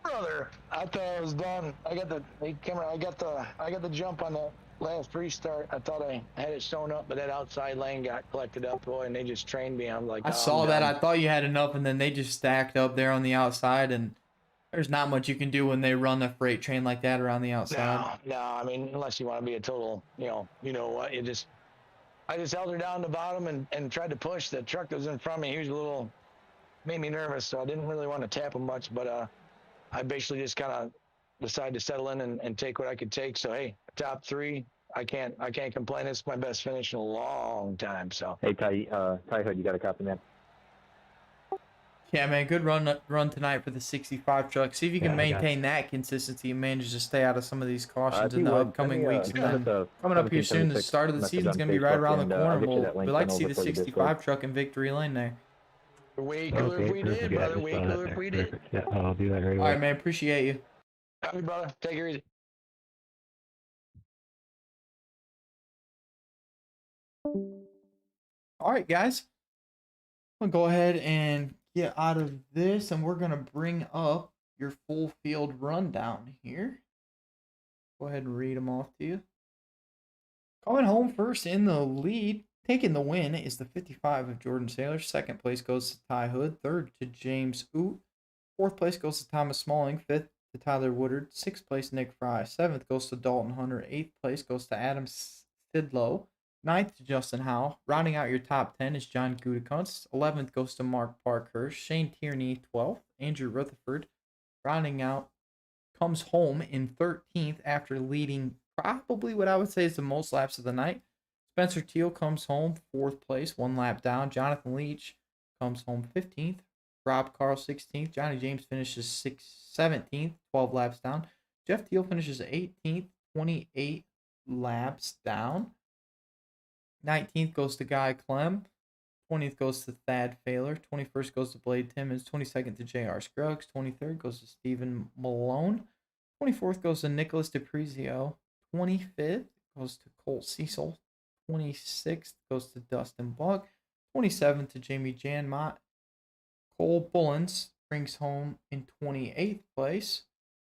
Speaker 12: Brother, I thought I was done. I got the jump on the last restart. I thought I had it sewn up, but that outside lane got collected up, boy, and they just trained me. I'm like,
Speaker 1: I
Speaker 12: oh,
Speaker 1: saw
Speaker 12: I'm
Speaker 1: that.
Speaker 12: done.
Speaker 1: I thought you had enough, and then they just stacked up there on the outside, and there's not much you can do when they run a freight train like that around the outside.
Speaker 12: No, I mean, unless you want to be a total, you know what, I just held her down the bottom and tried to push. The truck that was in front of me, he was made me nervous, so I didn't really want to tap him much, but I basically just kind of decided to settle in and take what I could take. So, hey, top 3, I can't complain. It's my best finish in a long time, so.
Speaker 5: Hey, Ty Hood, you got a copy, man?
Speaker 1: Yeah, man, good run tonight for the 65 truck. See if you can maintain that consistency and manage to stay out of some of these cautions in the upcoming weeks. And then coming up here soon, the start of the season is going to be right around the corner. We'd like to see the 65 truck in victory lane there.
Speaker 12: Way cooler if we did, brother. Way cooler if we did.
Speaker 4: Perfect. Yeah, I'll do that right away.
Speaker 1: All right, man. Appreciate you.
Speaker 12: Happy brother. Take care easy.
Speaker 1: All right, guys. I'll go ahead and get out of this, and we're going to bring up your full field rundown here. Go ahead and read them off to you. Coming home first in the lead, taking the win, is the 55 of Jordan Saylor. Second place goes to Ty Hood. Third to James Oot. Fourth place goes to Thomas Smalling. Fifth to Tyler Woodard. Sixth place, Nick Fry. Seventh goes to Dalton Hunter. Eighth place goes to Adam Sidlow. Ninth to Justin Howe. Rounding out your top 10 is John Gutekunst. 11th goes to Mark Parkhurst. Shane Tierney, 12th. Andrew Rutherford. Rounding out, comes home in 13th after leading probably what I would say is the most laps of the night. Spencer Teal comes home 4th place, 1 lap down. Jonathan Leach comes home 15th. Rob Carl 16th. Johnny James finishes 17th, 12 laps down. Jeff Teal finishes 18th, 28 laps down. 19th goes to Guy Clem. 20th goes to Thad Failer. 21st goes to Blade Timmons. 22nd to J.R. Scruggs. 23rd goes to Stephen Malone. 24th goes to Nicholas DePrizio. 25th goes to Colt Cecil. 26th goes to Dustin Buck. 27th to Jamie Janmott. Cole Bullens brings home in 28th place.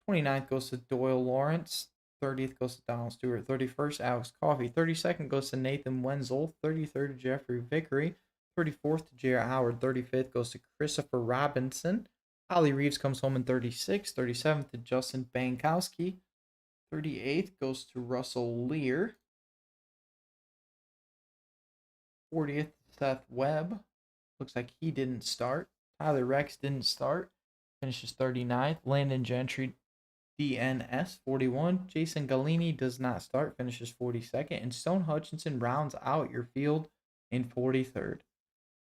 Speaker 1: 29th goes to Doyle Lawrence. 30th goes to Donald Stewart. 31st, Alex Coffey. 32nd goes to Nathan Wenzel. 33rd to Jeffrey Vickery. 34th to Jarrett Howard. 35th goes to Christopher Robinson. Holly Reeves comes home in 36th. 37th to Justin Bankowski. 38th goes to Russell Lear. 40th, Seth Webb. Looks like he didn't start. Tyler Rex didn't start. Finishes 39th. Landon Gentry, DNS, 41. Jason Galini does not start. Finishes 42nd. And Stone Hutchinson rounds out your field in 43rd.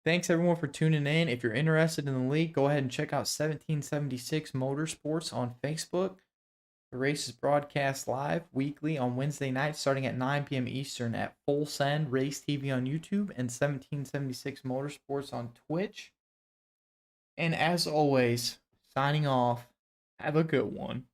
Speaker 1: Thanks, everyone, for tuning in. If you're interested in the league, go ahead and check out 1776 Motorsports on Facebook. The race is broadcast live weekly on Wednesday nights starting at 9 p.m. Eastern at Full Send Race TV on YouTube and 1776 Motorsports on Twitch. And as always, signing off, have a good one.